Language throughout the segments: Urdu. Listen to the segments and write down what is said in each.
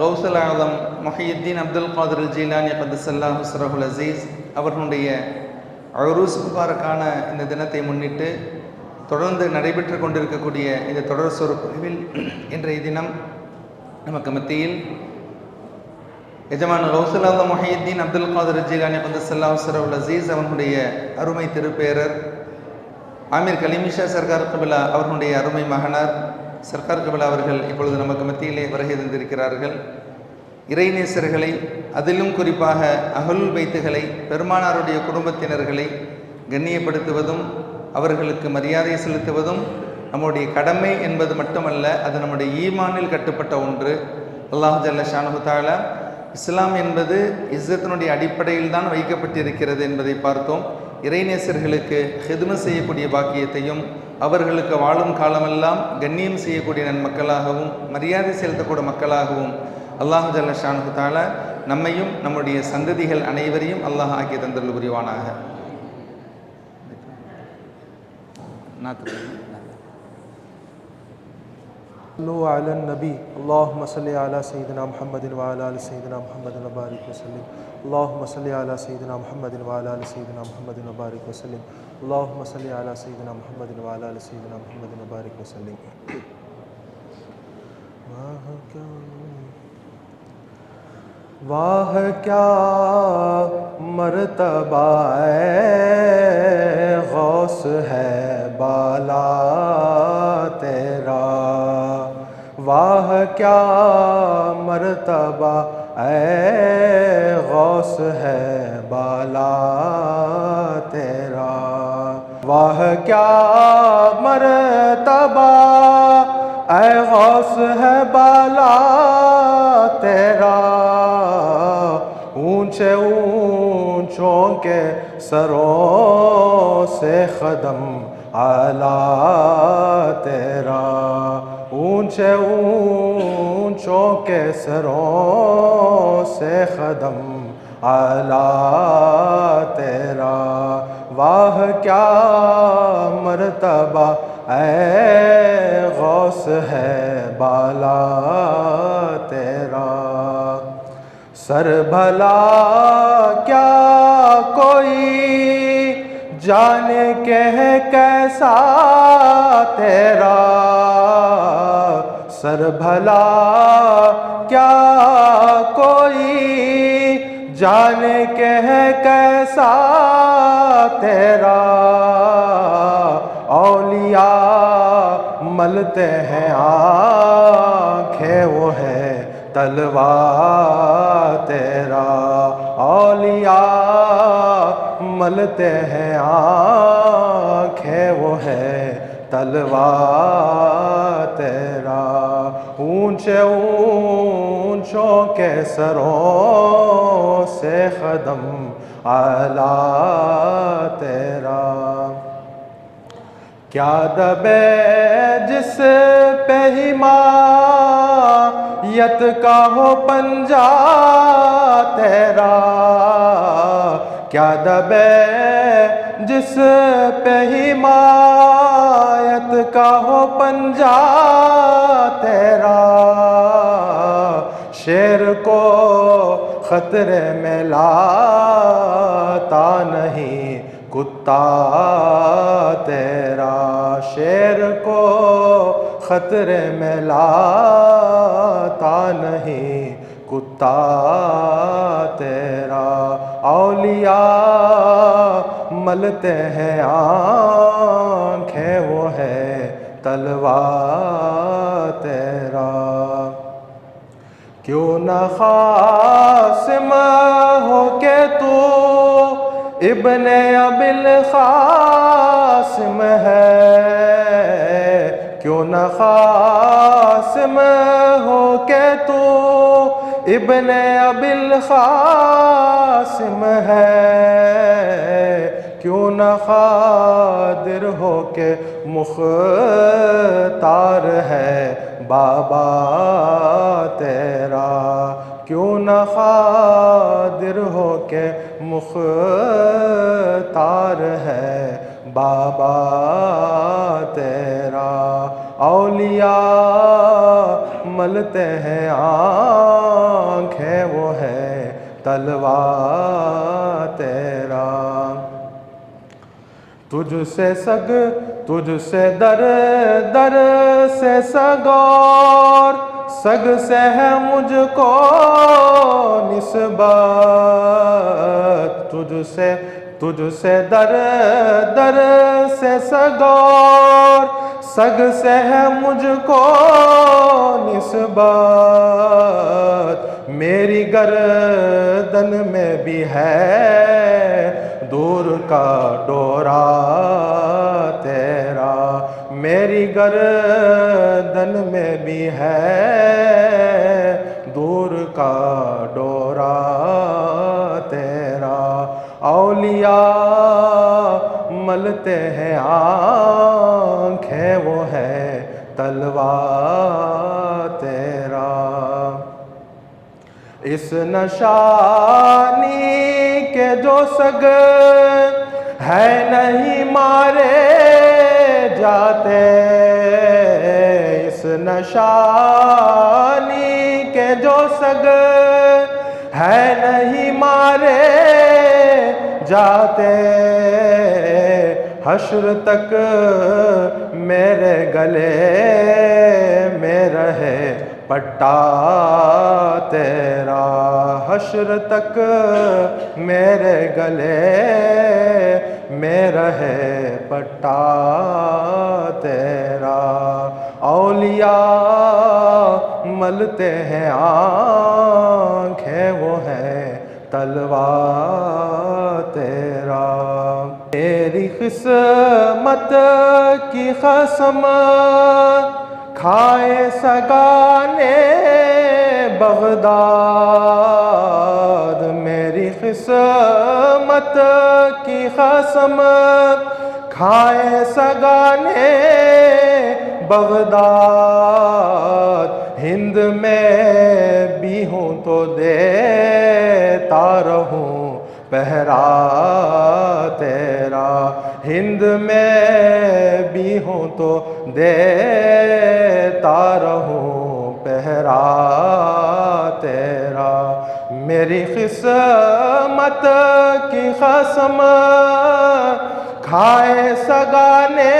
கௌசுல் ஆலம் முஹியுத்தீன் அப்துல் காதிர் ஜீலானி கத்தஸல்லாஹு சிர்ரஹுல் அஸீஸ் அவர்களுடைய உருஸ் முபாரக்கான இந்த தினத்தை முன்னிட்டு தொடர்ந்து நடைபெற்று கொண்டிருக்கக்கூடிய இந்த தொடர் சொற்பொழிவில் இன்றைய தினம் நமக்கு மத்தியில் எஜமான் கௌசுல் ஆலம் முஹியுத்தீன் அப்துல் காதிர் ஜீலானி கத்தஸல்லாஹு சிர்ரஹுல் அஸீஸ் அவர்களுடைய அருமை திருப்பேரர் ஆமீர் கலீமிஷா சர்கார் கபிலா அவர்களுடைய அருமை மகனார் சர்கார் கபிலா அவர்கள் இப்பொழுது நமக்கு மத்தியிலே வருகை தந்திருக்கிறார்கள். இறைநேசர்களை, அதிலும் குறிப்பாக அஹ்லுல் பைத்துகளை, பெருமானாருடைய குடும்பத்தினர்களை கண்ணியப்படுத்துவதும் அவர்களுக்கு மரியாதை செலுத்துவதும் நம்முடைய கடமை என்பது மட்டுமல்ல, அது நம்முடைய ஈமானில் கட்டுப்பட்ட ஒன்று. அல்லாஹ் ஜல்ல ஷானஹு தஆலா இஸ்லாம் என்பது இஸ்ஸத்தினுடைய அடிப்படையில் தான் வைக்கப்பட்டிருக்கிறது என்பதை பார்த்தோம். இறைநேசர்களுக்கு ஹிதுமத் செய்யக்கூடிய பாக்கியத்தையும் அவர்களுக்கு வாழும் காலமெல்லாம் கண்ணியம் செய்யக்கூடிய நன்மக்களாகவும் மரியாதை செலுத்தக்கூடிய மக்களாகவும் அல்லாஹ் ஜல்ல ஷானஹு தஆலா நம்மையும் நம்முடைய சந்ததிகள் அனைவரையும் அல்லாஹ் ஆக்கி தந்தருள் புரிவானாக. صلوا على النبي اللهم صل على سيدنا محمد وعلى ال سيدنا محمد وبارك وسلم. اللهم صل على سيدنا محمد وعلى ال سيدنا محمد وبارك وسلم. اللهم صل على سيدنا محمد وعلى ال سيدنا محمد وبارك وسلم. واہ کیا مرتبہ غوث ہے بالا تیرا، واہ کیا مرتبہ غوث ہے بالا تیرا، واہ کیا مرتبہ غوث ہے بالا تیرا، اونچے اونچوں کے سروں سے قدم اعلیٰ تیرا، اونچے اونچوں کے سروں سے قدم اعلیٰ تیرا، واہ کیا مرتبہ غوث ہے بالا تیرا، سر بھلا کیا کوئی جانے کہ ہے کیسا تیرا، سر بھلا کیا کوئی جانے کہ ہے کیسا تیرا، اولیاء ملتے ہیں آنکھیں وہ ہے تلوار تیرا، اولیاء ملتے ہیں آنکھیں وہ ہے تلوار تیرا، اونچے اونچوں کے سروں سے قدم اعلیٰ تیرا، کیا دبے جس پہ حمایت کا ہو پنجہ تیرا، کیا دبے جس پہ حمایت کا ہو پنجہ تیرا، شیر کو خطرے میں لاتا نہیں کتا تیرا، شیر کو خطرے میں لاتا نہیں کتا تیرا، اولیاء ملتے ہیں آنکھیں وہ ہے تلوار تیرا، کیوں نہ خاصم ہو کہ تو ابن ابی القاسم ہے، کیوں نہ خاصم ہو کہ تو ابن ابی القاسم ہے، کیوں نہ قادر ہو کہ مختار ہے بابا تیرا، کیوں نہ قادر ہو کہ مختار ہے بابا تیرا، اولیاء ملتے ہیں آنکھیں وہ ہے تلوار تیرا، تجھ سے سگ تجھ سے در در سے سگور، سگ سے ہے مجھ کو نسبت، تجھ سے در در سے سگور، سگ سے ہے مجھ کو نسبت، میری گردن میں بھی ہے دور کا ڈورا تیرا، میری گردن میں بھی ہے دور کا ڈورا تیرا، اولیاء ملتے ہیں آنکھیں وہ ہے تلوار تیرا، اس نشانی کے جو سگ ہے نہیں مارے جاتے، اس نشانی کے جو سگ ہے نہیں مارے جاتے، حشر تک میرے گلے میں رہے پٹا تیرا، حشر تک میرے گلے میں رہے پٹا تیرا، اولیاء ملتے ہیں آنکھیں وہ ہے تلوار تیرا، میری قسمت کی قسم کھائے سگانے بغداد، میری قسمت کی قسم کھائے سگانے بغداد، ہند میں بھی ہوں تو دیتا رہوں پہرا تیرا، ہند میں بھی ہوں تو دیتا رہوں پہرا تیرا، میری قسمت کی قسم کھائے سگانے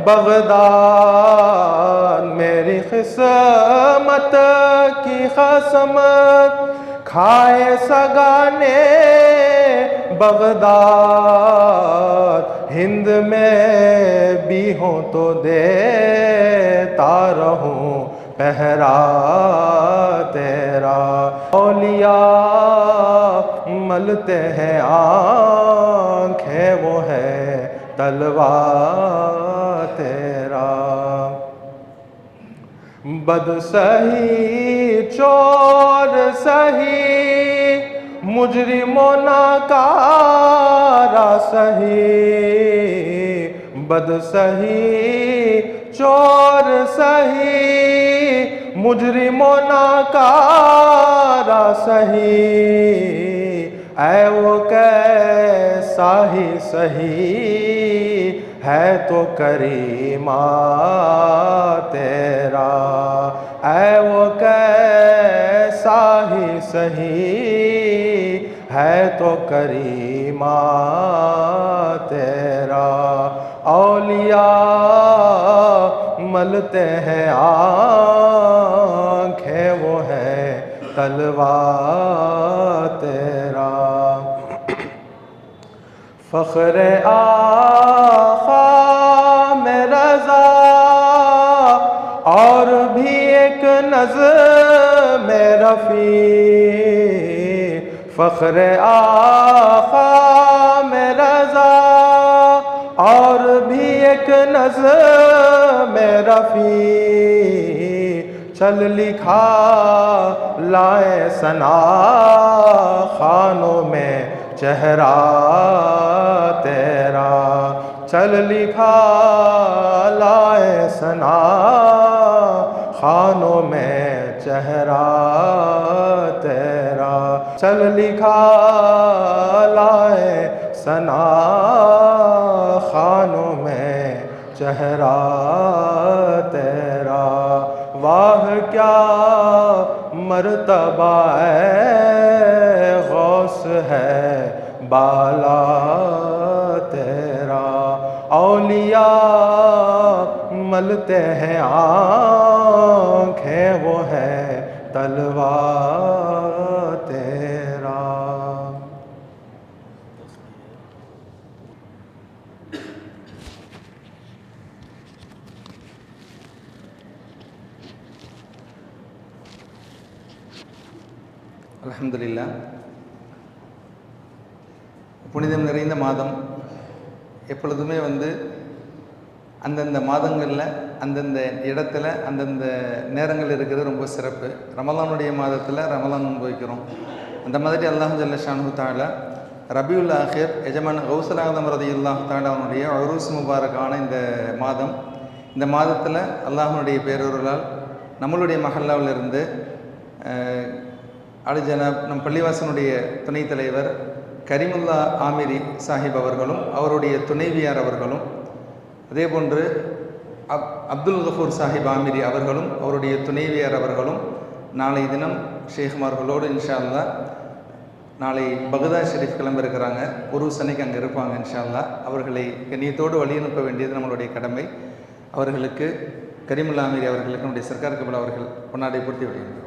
بغداد، میری قسمت کی قسم کھائے سگانے بغداد، ہند میں بھی ہوں تو دیتا رہوں پہرا تیرا، اولیاء ملتے ہیں آنکھیں وہ ہے تلوار تیرا، بد سہی چور سہی مجرم و ناکارہ سہی، بد سہی چور سہی مجرم و ناکارہ سہی، اے وہ کیسا ہی سہی ہے تو کریمہ تیرا، اے وہ کیسا ہی ہی سہی ہے تو کریمہ تیرا، اولیاء ملتے ہیں آنکھیں وہ ہے طلوہ تیرا، فخر آقا میں رضا اور بھی ایک نظم رفیع، فخر آقا میں رضا اور بھی ایک نظم رفیع، چل لکھا لائے ثنا خوانوں میں چہرہ تیرا، چل لکھا لائے ثنا خوانوں میں چہرہ تیرا، چل لکھا لائے ثنا خوانوں میں چہرہ تیرا، واہ کیا مرتبہ ہے غوث ہے بالا تیرا، اولیاء ملتے ہیں آنکھیں وہ ہے طلوہ تیرا۔ அல்ஹம்துலில்லாஹ். புனிதம் நிறைந்த மாதம் எப்பொழுதுமே அந்தந்த மாதங்களில் அந்தந்த இடத்துல அந்தந்த நேரங்கள் இருக்கிறது ரொம்ப சிறப்பு. ரமலானுடைய மாதத்தில் ரமலான் நோன்பு வைக்கிறோம். அந்த மாதிரி அல்லாஹ் ஜல்ல ஷானஹு தஆலா ரபியுல் ஆஹிர் எஜமான் கௌசுல் ஆஸம் ரலியல்லாஹு தஆலா அவனுடைய உருஸ் முபாரக்கான இந்த மாதம், இந்த மாதத்தில் அல்லாஹ்வுடைய பேரருளால் நம்மளுடைய மஹல்லாவிலிருந்து அலிஜனாப் நம் பள்ளிவாசனுடைய துணைத் தலைவர் கரிமுல்லா ஆமிரி சாஹிப் அவர்களும் அவருடைய துணைவியார் அவர்களும், அதே போன்று அப்துல் கஃபூர் சாஹிப் ஆமிரி அவர்களும் அவருடைய துணைவியார் அவர்களும் நாளை தினம் ஷேகுமார்களோடு இன்ஷா அல்லாஹ் நாளை பகதாத் ஷெரீஃப் கிளம்பிருக்கிறாங்க. ஒரு சனிக்கு அங்கே இருப்பாங்க இன்ஷா அல்லாஹ். அவர்களை கண்ணியத்தோடு வழி அனுப்ப வேண்டியது நம்மளுடைய கடமை. அவர்களுக்கு கரிமுல்லா ஆமிரி அவர்களுக்கு நம்முடைய சர்க்கார் கபில் அவர்கள் பொன்னாடை பூர்த்தி வழியிருக்கிறார்.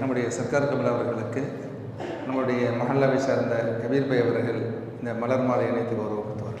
நம்முடைய சர்க்கார் கபில் அவர்களுக்கு நம்முடைய மஹல்லாவை சார்ந்த கபீர் பை அவர்கள் இந்த மலர் மாலை இணைத்து கௌரவப்படுத்துவார்.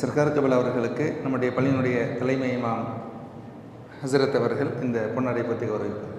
சர்க்கார் கபில் அவர்களுக்கு நம்முடைய பள்ளியினுடைய தலைமை இமாம் ஹசரத் அவர்கள் இந்த பொன்னாடை பற்றி கௌரவிப்பார்.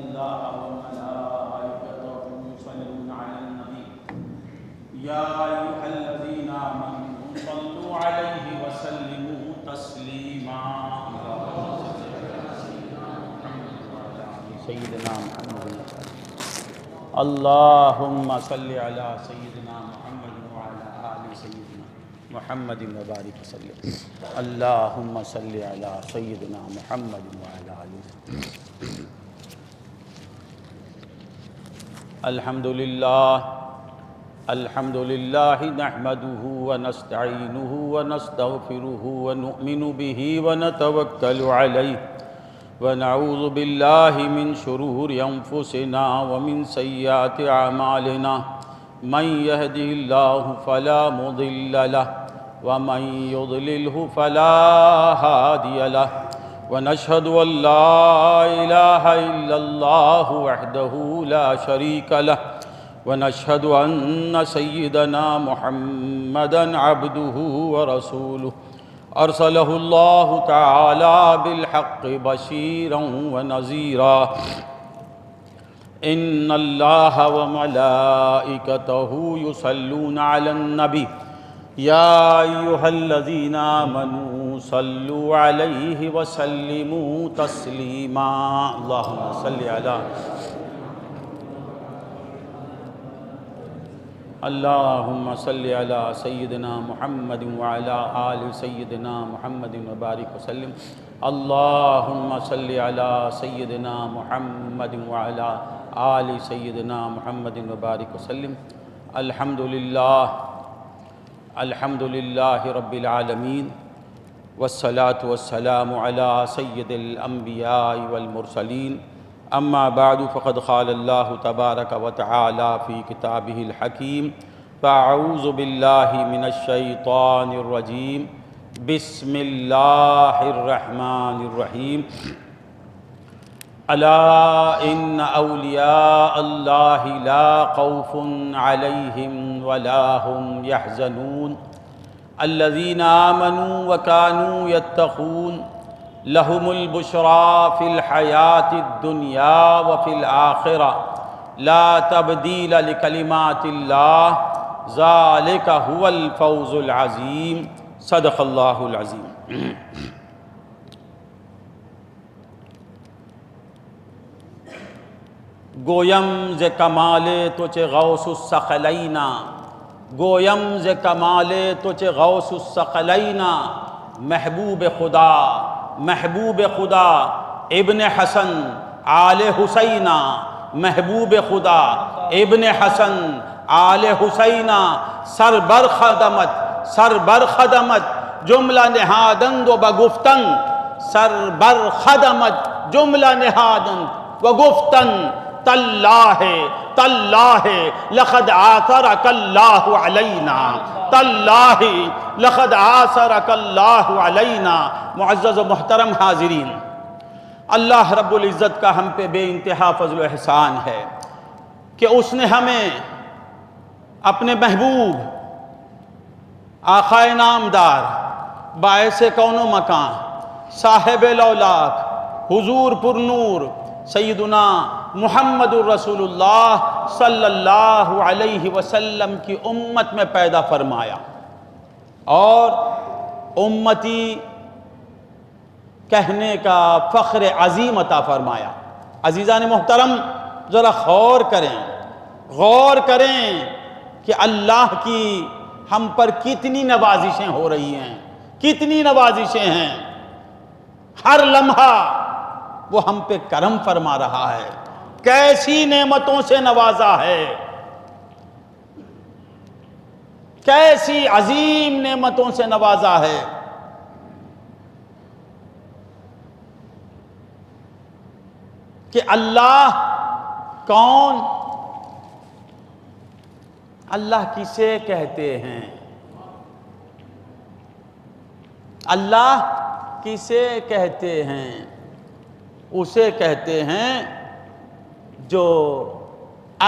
الله وملائكته يصلون على النبي يا أيها الذين آمنوا صلوا عليه وسلموا تسليما سيدنا محمد اللهم صل على سيدنا محمد وعلى آل سيدنا محمد وبارك وسلم اللهم صل على سيدنا محمد وعلى آل الحمد للہ الحمد لله نحمده ونستعينه ونستغفره ونؤمن به ونتوكل عليه ونعوذ بالله من شرور أنفسنا ومن سيئات أعمالنا من يهده الله فلا مضل له ومن يضلله فلا هادي له ونشهد أن لا إله إلا الله وحده لا شريك له ونشهد أن سيدنا محمدًا عبده ورسوله أرسله الله تعالى بالحق بشيرا ونذيرا إن الله وملائكته يصلون على النبي يا أيها الذين آمنوا صلوا عليه وسلموا تسليما اللهم صل على اللهم صل على سيدنا محمد وعلى آل سيدنا محمد وبارك وسلم اللهم صل على سيدنا محمد وعلى آل سيدنا محمد وبارك وسلم الحمد لله رب العالمين والصلاة والسلام على سيد الأنبياء والمرسلين أما بعد فقد قال الله تبارك وتعالى في كتابه الحكيم فأعوذ بالله من الشيطان الرجيم بسم الله الرحمن الرحيم ألا إن أولياء الله لا خوف عليهم ولا هم يحزنون الذين آمنوا وكانوا يتقون لهم البشرى في الحياة الدنيا وفي الآخرة لا تبديل لكلمات الله ذلك هو الفوز العظيم صدق الله العظيم گویم ز کمال تو چه غوث الثقلینا گویم ز کمال تو چه غوث الثقلینا محبوب خدا ابن حسن آل حسینہ محبوب خدا ابن حسن آل حسینہ سر خدمت جملہ نہادند و بگفتن سر خدمت جملہ نہادند و گفتن تاللہ لقد آثرک اللہ علینا تاللہ لقد آثرک اللہ علینا معزز و محترم حاضرین اللہ رب العزت کا ہم پہ بے انتہا فضل و احسان ہے کہ اس نے ہمیں اپنے محبوب آقائے نامدار باعث کون و مکان صاحب لولاک حضور پر نور سیدنا محمد الرسول اللہ صلی اللہ علیہ وسلم کی امت میں پیدا فرمایا اور امتی کہنے کا فخر عظیم عطا فرمایا۔ عزیزان محترم ذرا غور کریں کہ اللہ کی ہم پر کتنی نوازشیں ہو رہی ہیں، کتنی نوازشیں ہیں، ہر لمحہ وہ ہم پہ کرم فرما رہا ہے، کیسی نعمتوں سے نوازا ہے، کیسی عظیم نعمتوں سے نوازا ہے۔ کہ اللہ کون؟ اللہ کسے کہتے ہیں؟ اللہ کسے کہتے ہیں؟ اسے کہتے ہیں جو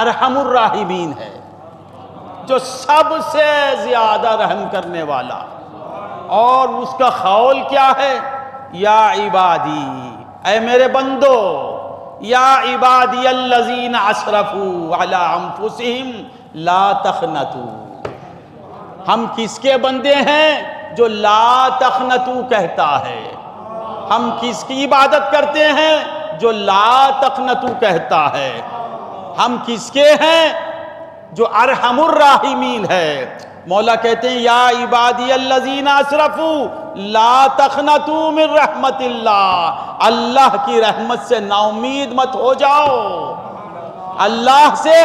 ارحم الراحمین ہے، جو سب سے زیادہ رحم کرنے والا، اور اس کا قول کیا ہے؟ یا عبادی، اے میرے بندو، یا عبادی الذین اسرفوا علی انفسہم لا تقنطوا۔ ہم کس کے بندے ہیں جو لا تقنطوا کہتا ہے؟ ہم کس کی عبادت کرتے ہیں جو لا تقنطوا کہتا ہے؟ ہم کس کے ہیں جو ارحم الراحمین ہے؟ مولا کہتے ہیں یا عبادی الذین اسرفوا لا تقنطوا من رحمت اللہ، اللہ کی رحمت سے نا امید مت ہو جاؤ، اللہ سے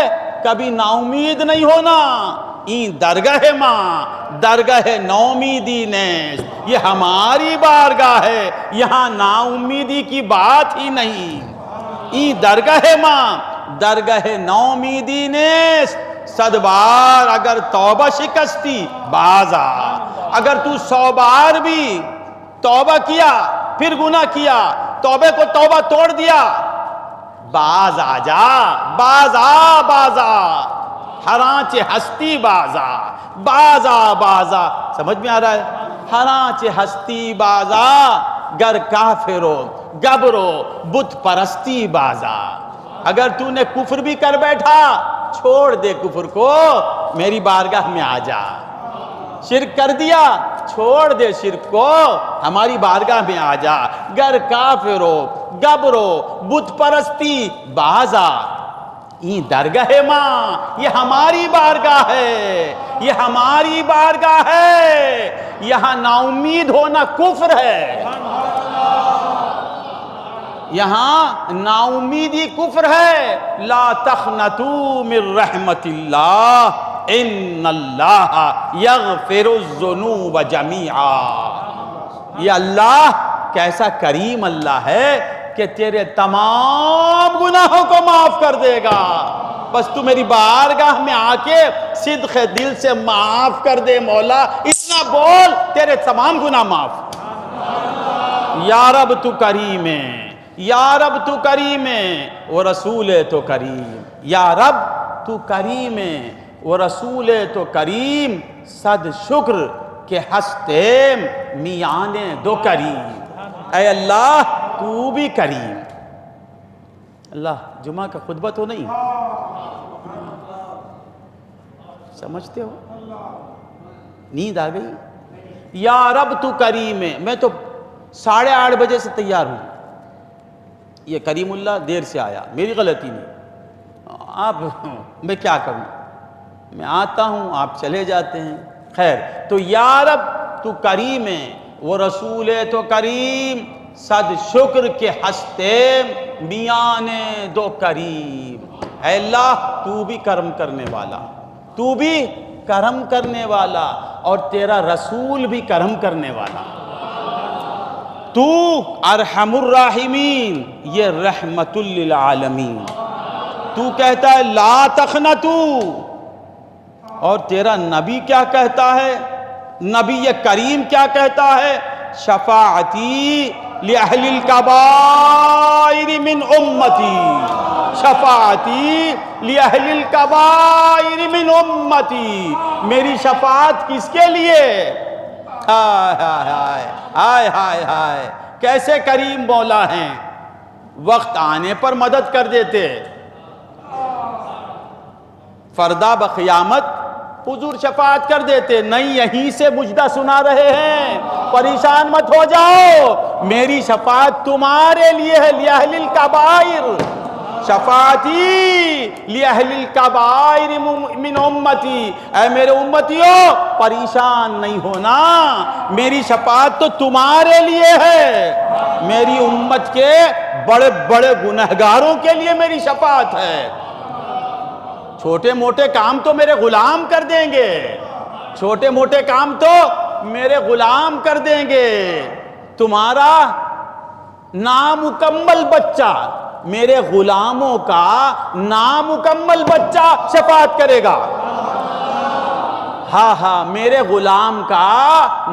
کبھی نا امید نہیں ہونا. این درگاہ ماں درگاہ نومیدی نیست. یہ ہماری بارگاہ ہے، یہاں نا امیدی کی بات ہی نہیں. این درگاہ ماں درگاہ نومیدی نیست. 100 بار اگر توبہ شکستی باز آ. اگر تو 100 بار بھی توبہ کیا پھر گناہ کیا، توبے کو توبہ توڑ دیا، باز آ جا، باز آ، باز آ. ہرانچہ ہستی بازا، بازا بازا. سمجھ میں آ رہا ہے؟ ہرانچہ ہستی بازا، گر کافرو گبرو بت پرستی بازا. اگر تو نے کفر بھی کر بیٹھا چھوڑ دے کفر کو، میری بارگاہ میں آ جا. شرک کر دیا چھوڑ دے شرک کو، ہماری بارگاہ میں آ جا. گر کافرو گبرو بت پرستی بازا. یہ درگاہ ماں، یہ ہماری بارگاہ ہے، یہ ہماری بارگاہ ہے. یہاں نا امید ہونا کفر ہے، یہاں نا امیدی کفر ہے. لا تقنطوا من رحمت اللہ ان اللہ یغفر الذنوب جمیعا. یہ اللہ کیسا کریم اللہ ہے کہ تیرے تمام گناہوں کو معاف کر دے گا. بس تو میری بارگاہ میں آ کے صدق دل سے معاف کر دے مولا، اتنا بول تیرے تمام گناہ معاف. یا رب تو کریم ہے، یا رب تو کریم ہے وہ رسول تو کریم. یا رب تو کریم ہے وہ رسول تو کریم. صد شکر کہ ہستیم میانے دو کریم. اے اللہ تو بھی کریم. اللہ جمعہ کا خطبہ تو نہیں سمجھتے ہو؟ نیند آ گئی؟ یا رب تو کریم ہے. میں تو 8:30 بجے سے تیار ہوں. یہ کریم اللہ دیر سے آیا، میری غلطی نہیں. آپ میں کیا کروں، میں آتا ہوں آپ چلے جاتے ہیں. خیر تو یا رب تو کریم ہے وہ رسول تو کریم. صد شکر کے ہستیم میان دو کریم. اے اللہ تو بھی کرم کرنے والا، تو بھی کرم کرنے والا، اور تیرا رسول بھی کرم کرنے والا. تو ارحم الراحمین، یہ رحمت للعالمین. تو کہتا ہے لا تقنطوا، اور تیرا نبی کیا کہتا ہے؟ نبی کریم کیا کہتا ہے؟ شفاعتی لأہل الکبائر من امتی، شفاعتی لأہل الکبائر من امتی. میری شفاعت کس کے لیے؟ ہائے ہائے ہائے ہائے ہائے، کیسے کریم مولا ہیں. وقت آنے پر مدد کر دیتے. فردا بقیامت حضور شفاعت کر دیتے. نہیں یہیں سے مجدہ سنا رہے ہیں، پریشان مت ہو جاؤ، میری شفاعت تمہارے لیے ہے. لأہل الکبائر، شفاعتی لأہل الکبائر من امتی. اے میرے امتیوں پریشان نہیں ہونا، میری شفاعت تو تمہارے لیے ہے. میری امت کے بڑے بڑے گنہگاروں کے لیے میری شفاعت ہے. چھوٹے موٹے کام تو میرے غلام کر دیں گے، چھوٹے موٹے کام تو میرے غلام کر دیں گے. تمہارا نامکمل بچہ، میرے غلاموں کا نامکمل بچہ شفاعت کرے گا. ہاں ہاں، میرے غلام کا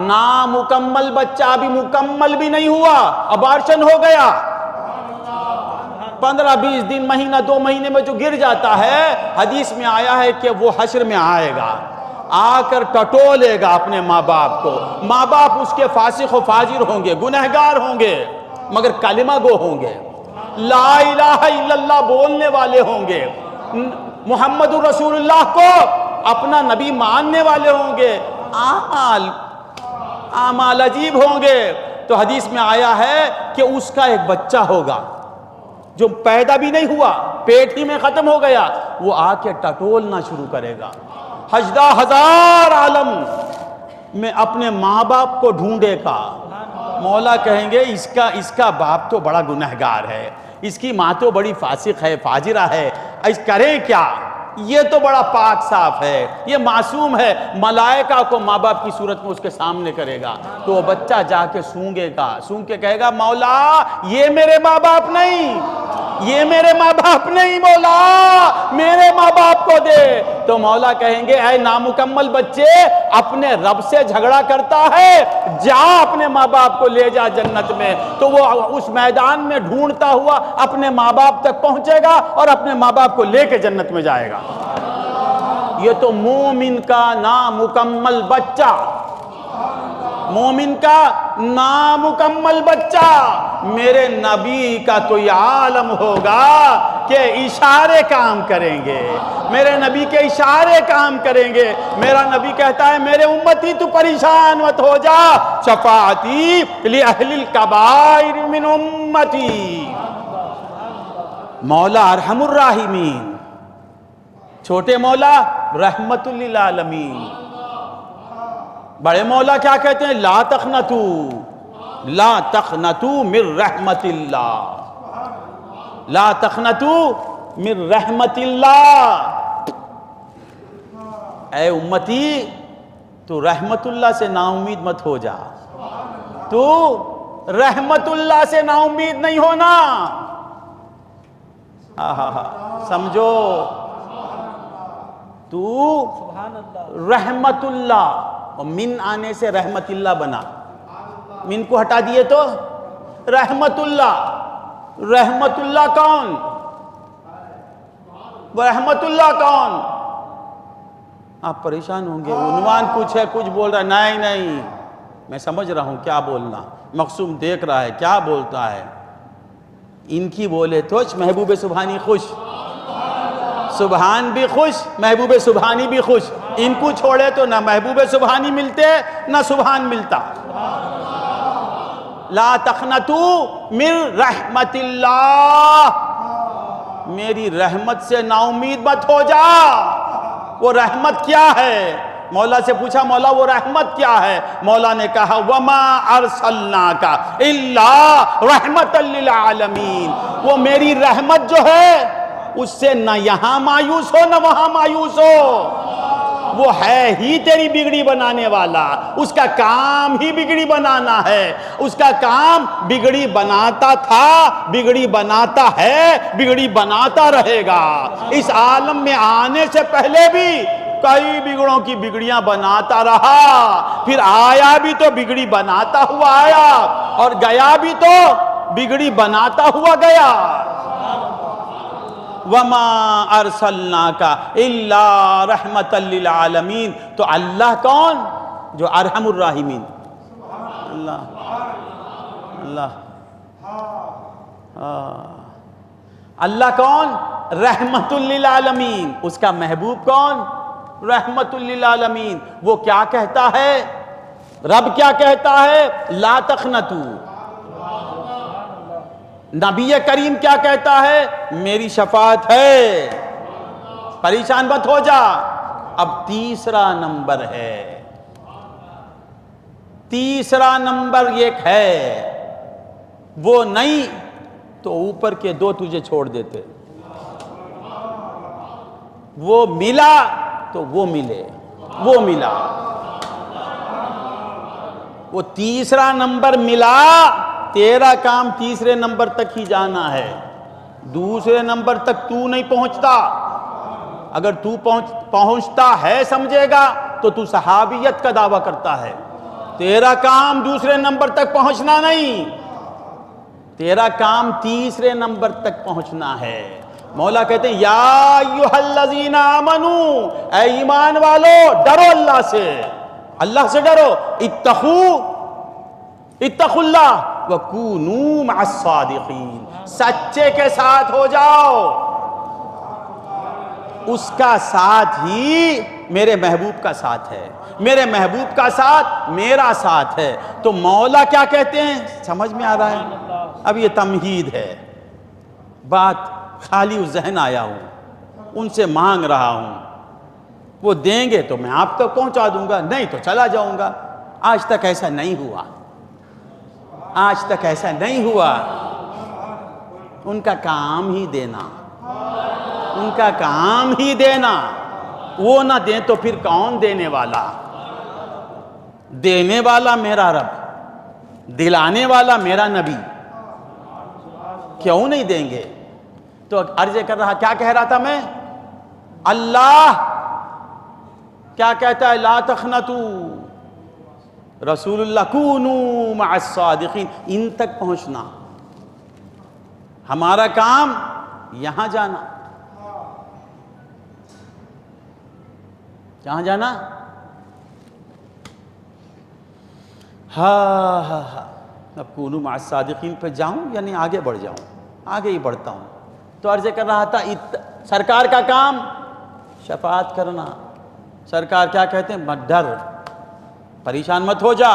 نامکمل بچہ ابھی مکمل بھی نہیں ہوا، ابارشن ہو گیا. 15-20 دن، مہینہ 2 مہینے میں جو گر جاتا ہے، حدیث میں آیا ہے کہ وہ حشر میں آئے گا، آ کر ٹٹولے گا اپنے ماں باپ کو. ماں باپ اس کے فاسق و فاجر ہوں گے، گنہگار ہوں گے، مگر کلمہ گو ہوں گے، لا الہ الا اللہ بولنے والے ہوں گے، محمد رسول اللہ کو اپنا نبی ماننے والے ہوں گے. اعمال عجیب ہوں گے. تو حدیث میں آیا ہے کہ اس کا ایک بچہ ہوگا جو پیدا بھی نہیں ہوا، پیٹ ہی میں ختم ہو گیا، وہ آ کے ٹٹولنا شروع کرے گا. 10,000 عالم میں اپنے ماں باپ کو ڈھونڈے گا. مولا کہیں گے اس کا باپ تو بڑا گنہگار ہے، اس کی ماں تو بڑی فاسق ہے، فاجرہ ہے، کریں کیا؟ یہ تو بڑا پاک صاف ہے، یہ معصوم ہے، ملائکہ کو ماں باپ کی صورت میں اس کے سامنے کرے گا تو وہ بچہ جا کے سونگے گا، سونگ کے کہے گا مولا یہ میرے ماں باپ نہیں، یہ میرے ماں باپ نہیں، مولا میرے ماں باپ کو دے۔ تو مولا کہیں گے اے نامکمل بچے، اپنے رب سے جھگڑا کرتا ہے، جا اپنے ماں باپ کو لے جا جنت میں۔ تو وہ اس میدان میں ڈھونڈتا ہوا اپنے ماں باپ تک پہنچے گا اور اپنے ماں باپ کو لے کے جنت میں جائے گا۔ یہ تو مومن کا نامکمل بچہ، مومن کا نامکمل بچہ۔ میرے نبی کا تو یہ عالم ہوگا کہ اشارے کام کریں گے، میرے نبی کے اشارے کام کریں گے۔ میرا نبی کہتا ہے میرے امتی تو پریشان مت ہو جا، شفاعتی لأہل الکبائر من امتی۔ مولا ارحم الراحمین، چھوٹے مولا رحمت للعالمین، بڑے مولا کیا کہتے ہیں؟ لا تقنطو، لا تقنطو من رحمت اللہ، لا تقنطو من رحمت اللہ۔ اے امتی تو رحمت اللہ سے نا امید مت ہو جا، تو رحمت اللہ سے نا امید نہیں ہونا۔ سمجھو، تو رحمت اللہ، اور من آنے سے رحمت اللہ بنا، من کو ہٹا دیے تو رحمت اللہ۔ رحمت اللہ کون؟ رحمت اللہ کون؟ آپ پریشان ہوں گے، عنوان کچھ ہے کچھ بول رہا ہے۔ نہیں نہیں، میں سمجھ رہا ہوں کیا بولنا، مقصوم دیکھ رہا ہے کیا بولتا ہے۔ ان کی بولے تو محبوب سبحانی خوش، سبحان بھی خوش، محبوب سبحانی بھی خوش۔ ان کو چھوڑے تو نہ محبوب سبحانی ملتے نہ سبحان ملتا۔ لا تقنطو من رحمت اللہ، میری رحمت سے نا امید مت ہو جا۔ وہ رحمت کیا ہے؟ مولا سے پوچھا مولا وہ رحمت کیا ہے؟ مولا نے کہا وما ارسلناک الا رحمت للعالمین۔ وہ میری رحمت جو ہے اس سے نہ یہاں مایوس ہو نہ وہاں مایوس ہو، وہ ہے ہی تیری بگڑی بنانے والا، اس کا کام ہی بگڑی بنانا ہے، اس کا کام بگڑی بناتا تھا، بگڑی بناتا ہے، بگڑی بناتا رہے گا۔ اس عالم میں آنے سے پہلے بھی کئی بگڑوں کی بگڑیاں بناتا رہا، پھر آیا بھی تو بگڑی بناتا ہوا آیا، اور گیا بھی تو بگڑی بناتا ہوا گیا۔ وما ارسلناک الا رحمت للعالمین۔ تو اللہ کون؟ جو ارحم الراحمین، اللہ اللہ اللہ کون؟ رحمت للعالمین۔ اس کا محبوب کون؟ رحمت للعالمین۔ وہ کیا کہتا ہے؟ رب کیا کہتا ہے؟ لا تقنطو۔ نبی کریم کیا کہتا ہے؟ میری شفاعت ہے، پریشان مت ہو جا۔ اب تیسرا نمبر ہے، تیسرا نمبر ایک ہے، وہ نہیں تو اوپر کے دو تجھے چھوڑ دیتے، وہ ملا تو وہ ملے، وہ ملا، وہ تیسرا نمبر ملا، تیرا کام تیسرے نمبر تک ہی جانا ہے، دوسرے نمبر تک تو نہیں پہنچتا۔ اگر تو پہنچتا ہے سمجھے گا تو تو صحابیت کا دعویٰ کرتا ہے۔ تیرا کام دوسرے نمبر تک پہنچنا نہیں، تیرا کام تیسرے نمبر تک پہنچنا ہے۔ مولا کہتے ہیں یا ایھا الذین آمنو، اے ایمان والو ڈرو اللہ سے، اللہ سے ڈرو، اتقوا اللہ وکونوا مع الصادقین، سچے کے ساتھ ہو جاؤ، اس کا ساتھ ہی میرے محبوب کا ساتھ ہے، میرے محبوب کا ساتھ میرا ساتھ ہے۔ تو مولا کیا کہتے ہیں؟ سمجھ میں آ رہا ہے؟ اب یہ تمہید ہے، بات خالی ذہن آیا ہوں، ان سے مانگ رہا ہوں، وہ دیں گے تو میں آپ تک پہنچا دوں گا، نہیں تو چلا جاؤں گا۔ آج تک ایسا نہیں ہوا، آج تک ایسا نہیں ہوا، ان کا کام ہی دینا، ان کا کام ہی دینا، وہ نہ دیں تو پھر کون دینے والا؟ دینے والا میرا رب، دلانے والا میرا نبی، کیوں نہیں دیں گے؟ تو عرض کر رہا، کیا کہہ رہا تھا میں؟ اللہ کیا کہتا ہے؟ لا تخنتوا، رسول اللہ کونوا مع الصادقین، ان تک پہنچنا، ہمارا کام یہاں جانا، کہاں جانا؟ ہاں اب کونوا مع الصادقین پہ جاؤں یعنی آگے بڑھ جاؤں، آگے ہی بڑھتا ہوں۔ تو عرض کر رہا تھا سرکار کا کام شفاعت کرنا۔ سرکار کیا کہتے ہیں؟ مت ڈر، پریشان مت ہو جا،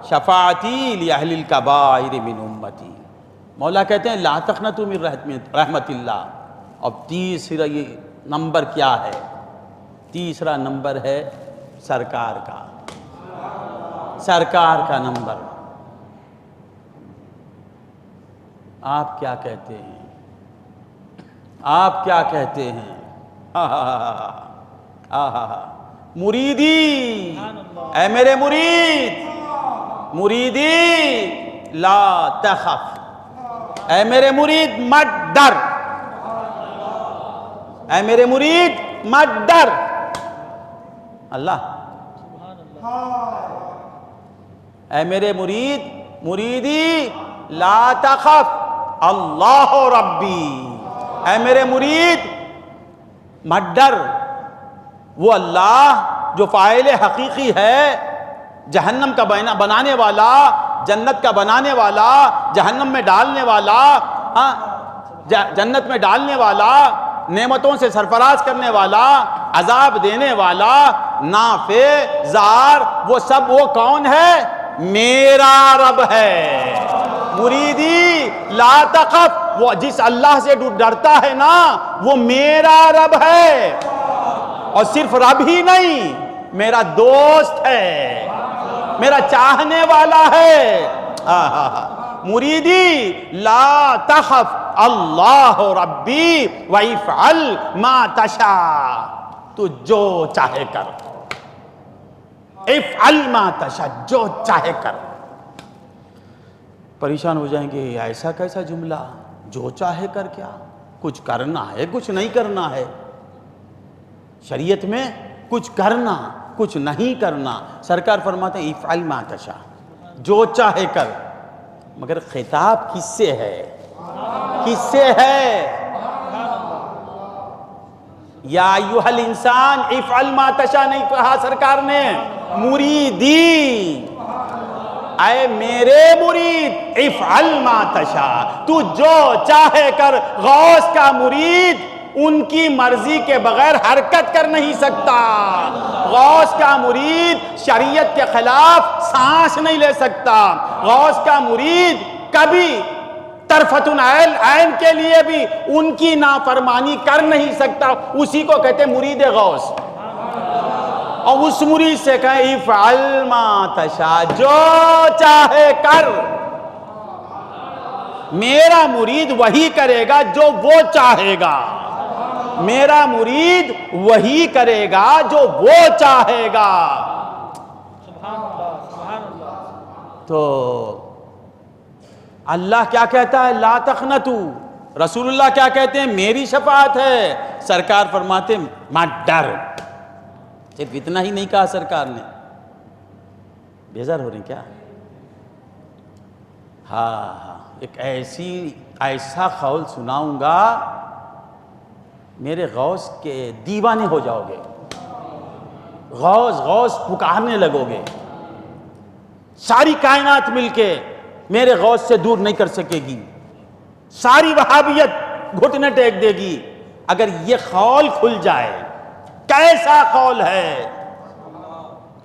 شفاعتی لأہل الکبائر من امتی۔ مولا کہتے ہیں لا تقنطوا من رحمت اللہ۔ اب تیسرا یہ نمبر کیا ہے؟ تیسرا نمبر ہے سرکار کا، سرکار کا نمبر۔ آپ کیا کہتے ہیں؟ آپ کیا کہتے ہیں؟ مریدی، اے میرے مرید، مریدی لا تخف، اے میرے مرید مت ڈر، اے میرے مرید مت ڈر۔ اللہ، اے میرے مرید، مریدی لا تخف اللہ ربی، اے میرے مرید مت ڈر، وہ اللہ جو فاعل حقیقی ہے، جہنم کا بنانے والا، جنت کا بنانے والا، جہنم میں ڈالنے والا، جنت میں ڈالنے والا، نعمتوں سے سرفراز کرنے والا، عذاب دینے والا، نافع، زار، وہ سب وہ کون ہے؟ میرا رب ہے۔ مریدی لا تخف، وہ جس اللہ سے ڈرتا ہے نا، وہ میرا رب ہے، اور صرف رب ہی نہیں، میرا دوست ہے، میرا چاہنے والا ہے۔ مریدی لا تخف اللہ ربی وافعل ما تشاء، تو جو چاہے کر، افعل ما تشاء، جو چاہے کر۔ پریشان ہو جائیں گے، ایسا کیسا جملہ؟ جو چاہے کر کیا؟ کچھ کرنا ہے، کچھ نہیں کرنا ہے۔ شریعت میں کچھ کرنا، کچھ نہیں کرنا۔ سرکار فرماتے ہیں افعل ما تشاء، جو چاہے کر۔ مگر خطاب کس سے ہے؟ کس سے ہے؟ یا ایھا الانسان افعل ما تشاء نہیں کہا سرکار نے، مریدی، اے میرے مرید افعل ما تشاء، تو جو چاہے کر۔ غوث کا مرید ان کی مرضی کے بغیر حرکت کر نہیں سکتا۔ غوث کا مرید شریعت کے خلاف سانس نہیں لے سکتا۔ غوث کا مرید کبھی طرفۃ عین کے لیے بھی ان کی نافرمانی کر نہیں سکتا۔ اسی کو کہتے ہیں مرید غوث۔ اور اس مرید سے کہیں افعل ما تشاء، جو چاہے کر۔ میرا مرید وہی کرے گا جو وہ چاہے گا، میرا مرید وہی کرے گا جو وہ چاہے گا۔ تو اللہ کیا کہتا ہے؟ لا تقنطوا۔ رسول اللہ کیا کہتے ہیں؟ میری شفاعت ہے۔ سرکار فرماتے ہیں مت ڈر۔ صرف اتنا ہی نہیں کہا سرکار نے، بیزار ہو رہے ہیں کیا؟ ہاں، ایک ایسا قول سناؤں گا، میرے غوث کے دیوانے ہو جاؤ گے، غوث غوث پکارنے لگو گے، ساری کائنات مل کے میرے غوث سے دور نہیں کر سکے گی، ساری وہابیت گھٹنے ٹیک دے گی اگر یہ قول کھل جائے۔ کیسا قول ہے؟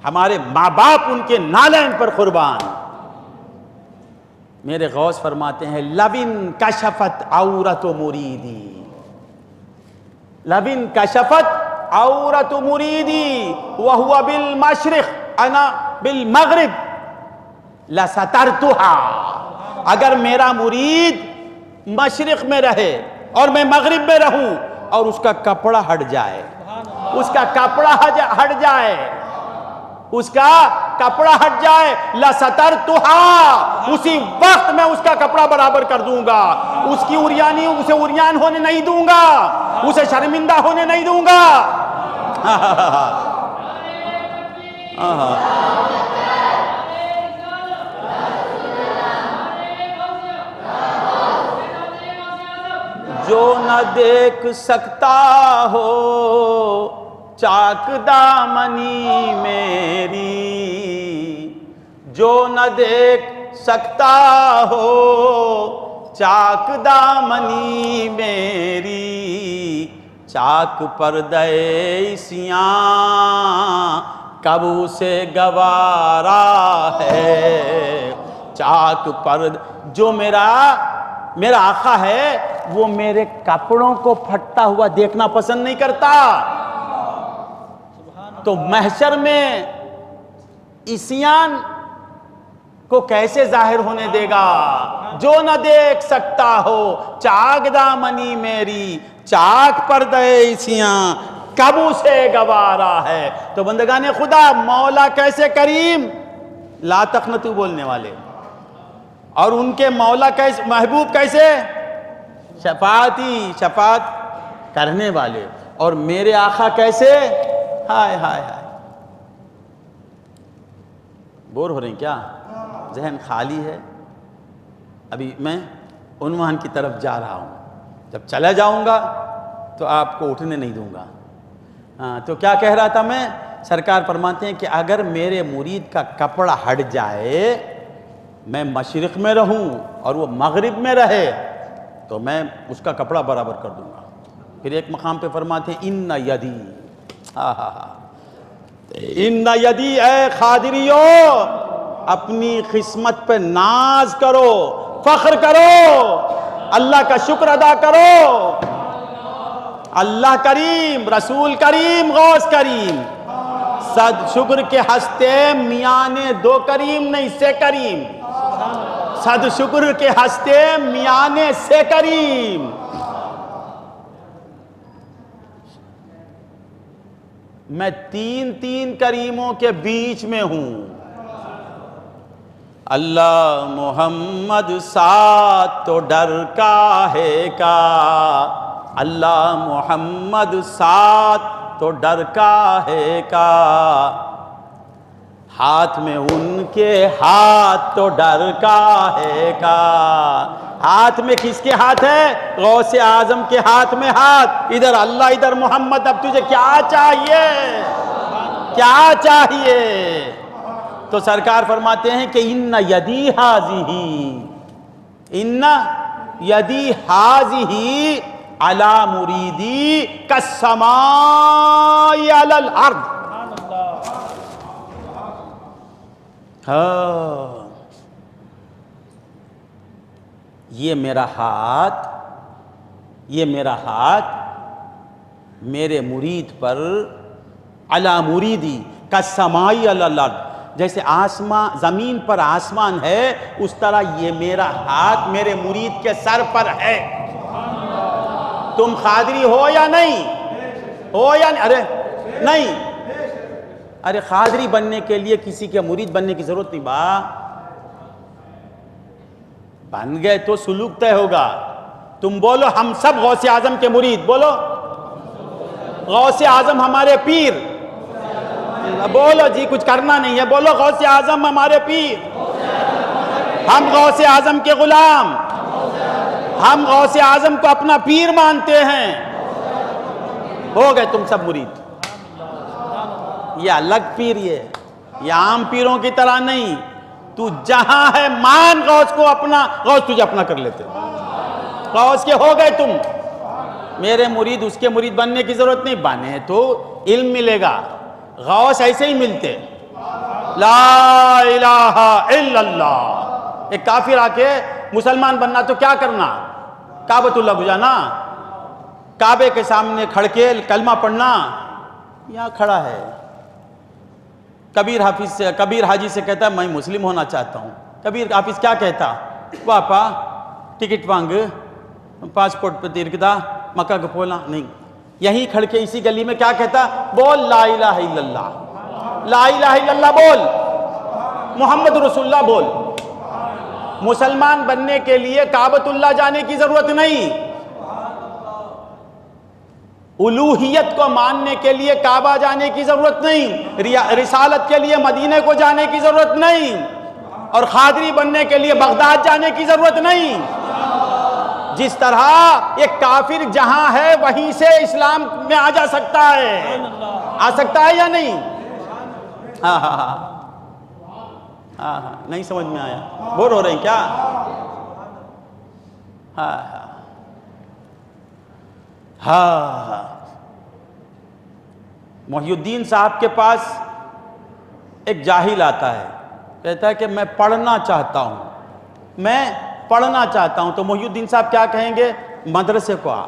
ہمارے ماں باپ ان کے نالین پر قربان۔ میرے غوث فرماتے ہیں لبن کشفت عورت مریدی، لبن کشفت عورت مریدی وہو بالمشرق انا بالمغرب لسترتها۔ اگر میرا مرید مشرق میں رہے اور میں مغرب میں رہوں اور اس کا کپڑا ہٹ جائے، اس کا کپڑا ہٹ جائے، اس کا کپڑا ہٹ جائے، لَسَتَرْتُهَا، اسی وقت میں اس کا کپڑا برابر کر دوں گا، اس کی عریانی اسے عریان ہونے نہیں دوں گا، اسے شرمندہ ہونے نہیں دوں گا۔ جو نہ دیکھ سکتا ہو چاک دامنی میری، جو نہ دیکھ سکتا ہو چاک دامنی میری، چاک پردے سیاں کب اسے گوارا ہے، چاک پردے، جو میرا آقا ہے وہ میرے کپڑوں کو پھٹتا ہوا دیکھنا پسند نہیں کرتا، تو محشر میں عصیان کو کیسے ظاہر ہونے دے گا؟ جو نہ دیکھ سکتا ہو چاک دامنی میری، چاک پردے عصیاں کب اسے گوارا ہے۔ تو بندگان خدا، مولا کیسے کریم، لا تقنطوا بولنے والے، اور ان کے مولا کیسے، محبوب کیسے، شفاعت کرنے والے، اور میرے آقا کیسے، ہائے ہائے ہائے۔ بور ہو رہے ہیں کیا؟ ذہن خالی ہے؟ ابھی میں عنوان کی طرف جا رہا ہوں، جب چلا جاؤں گا تو آپ کو اٹھنے نہیں دوں گا۔ تو کیا کہہ رہا تھا میں؟ سرکار فرماتے ہیں کہ اگر میرے مرید کا کپڑا ہٹ جائے، میں مشرق میں رہوں اور وہ مغرب میں رہے، تو میں اس کا کپڑا برابر کر دوں گا۔ پھر ایک مقام پہ فرماتے ہیں ان یدی، ان یدی، اے قادریو اپنی قسمت پہ ناز کرو، فخر کرو، اللہ کا شکر ادا کرو۔ اللہ کریم، رسول کریم، غوث کریم، صد شکر کے ہستے میاں نے دو کریم نہیں سے کریم، صد شکر کے ہستے میاں نے سے کریم۔ میں تین کریموں کے بیچ میں ہوں، اللہ محمد ساتھ تو ڈر کا ہے کا، اللہ محمد ساتھ تو ڈر کا ہے کا، ہاتھ میں ان کے ہاتھ تو ڈر کا ہے کا۔ ہاتھ میں کس کے ہاتھ ہے؟ غوث اعظم کے ہاتھ میں ہاتھ، ادھر اللہ ادھر محمد، اب تجھے کیا چاہیے، کیا چاہیے؟ تو سرکار فرماتے ہیں کہ ان یدی ہاذی، ان یدی ہاذی علی مریدی کالسماء علی الارض۔ یہ میرا ہاتھ میرے مرید پر، علی مریدی کالسماء علی الارض، جیسے آسمان زمین پر آسمان ہے، اس طرح یہ میرا ہاتھ میرے مرید کے سر پر ہے۔ تم قادری ہو یا نہیں ہو یا نہیں؟ ارے نہیں، ارے قادری بننے کے لیے کسی کے مرید بننے کی ضرورت نہیں، بن گئے تو سلوک طے ہوگا۔ تم بولو ہم سب غوث اعظم کے مرید، بولو غوث اعظم ہمارے پیر، بولو جی کچھ کرنا نہیں ہے، بولو غوث اعظم ہمارے پیر، ہم غوث اعظم کے غلام، ہم غوث اعظم کو اپنا پیر مانتے ہیں۔ ہو گئے تم سب مرید۔ یہ الگ پیر، یہ عام پیروں کی طرح نہیں، تو جہاں ہے مان غوث کو اپنا، غوث تجھے اپنا کر لیتے، غوث کے ہو گئے تم۔ میرے مرید، اس کے مرید بننے کی ضرورت نہیں، بنے تو علم ملے گا، غوث ایسے ہی ملتے۔ لا الہ الا اللہ۔ ایک کافر آ کے مسلمان بننا تو کیا کرنا؟ کعبۃ اللہ بجانا، کعبے کے سامنے کھڑ کے کلمہ پڑھنا، یہاں کھڑا ہے۔ کبیر حاجی سے کہتا ہے میں مسلم ہونا چاہتا ہوں۔ کبیر حافظ کیا کہتا؟ واپا ٹکٹ وانگ، پاسپورٹ پہ تیرکتا، مکہ کا پھولا نہیں، یہیں کھڑ کے اسی گلی میں کیا کہتا؟ بول لا الہ الا اللہ، لا الہ الا اللہ بول، محمد رسول اللہ بول۔ مسلمان بننے کے لیے کعبۃ اللہ جانے کی ضرورت نہیں، الوہیت کو ماننے کے لیے کعبہ جانے کی ضرورت نہیں، رسالت کے لیے مدینے کو جانے کی ضرورت نہیں، اور قادری بننے کے لیے بغداد جانے کی ضرورت نہیں۔ جس طرح ایک کافر جہاں ہے وہیں سے اسلام میں آ جا سکتا ہے، آ سکتا ہے یا نہیں؟ ہاں ہاں ہاں ہاں ہاں، نہیں سمجھ میں آیا؟ بور ہو رہے ہیں کیا؟ ہاں ہاں۔ محی الدین صاحب کے پاس ایک جاہل آتا ہے، کہتا ہے کہ میں پڑھنا چاہتا ہوں، میں پڑھنا چاہتا ہوں۔ تو محی الدین صاحب کیا کہیں گے؟ مدرسے کو آ،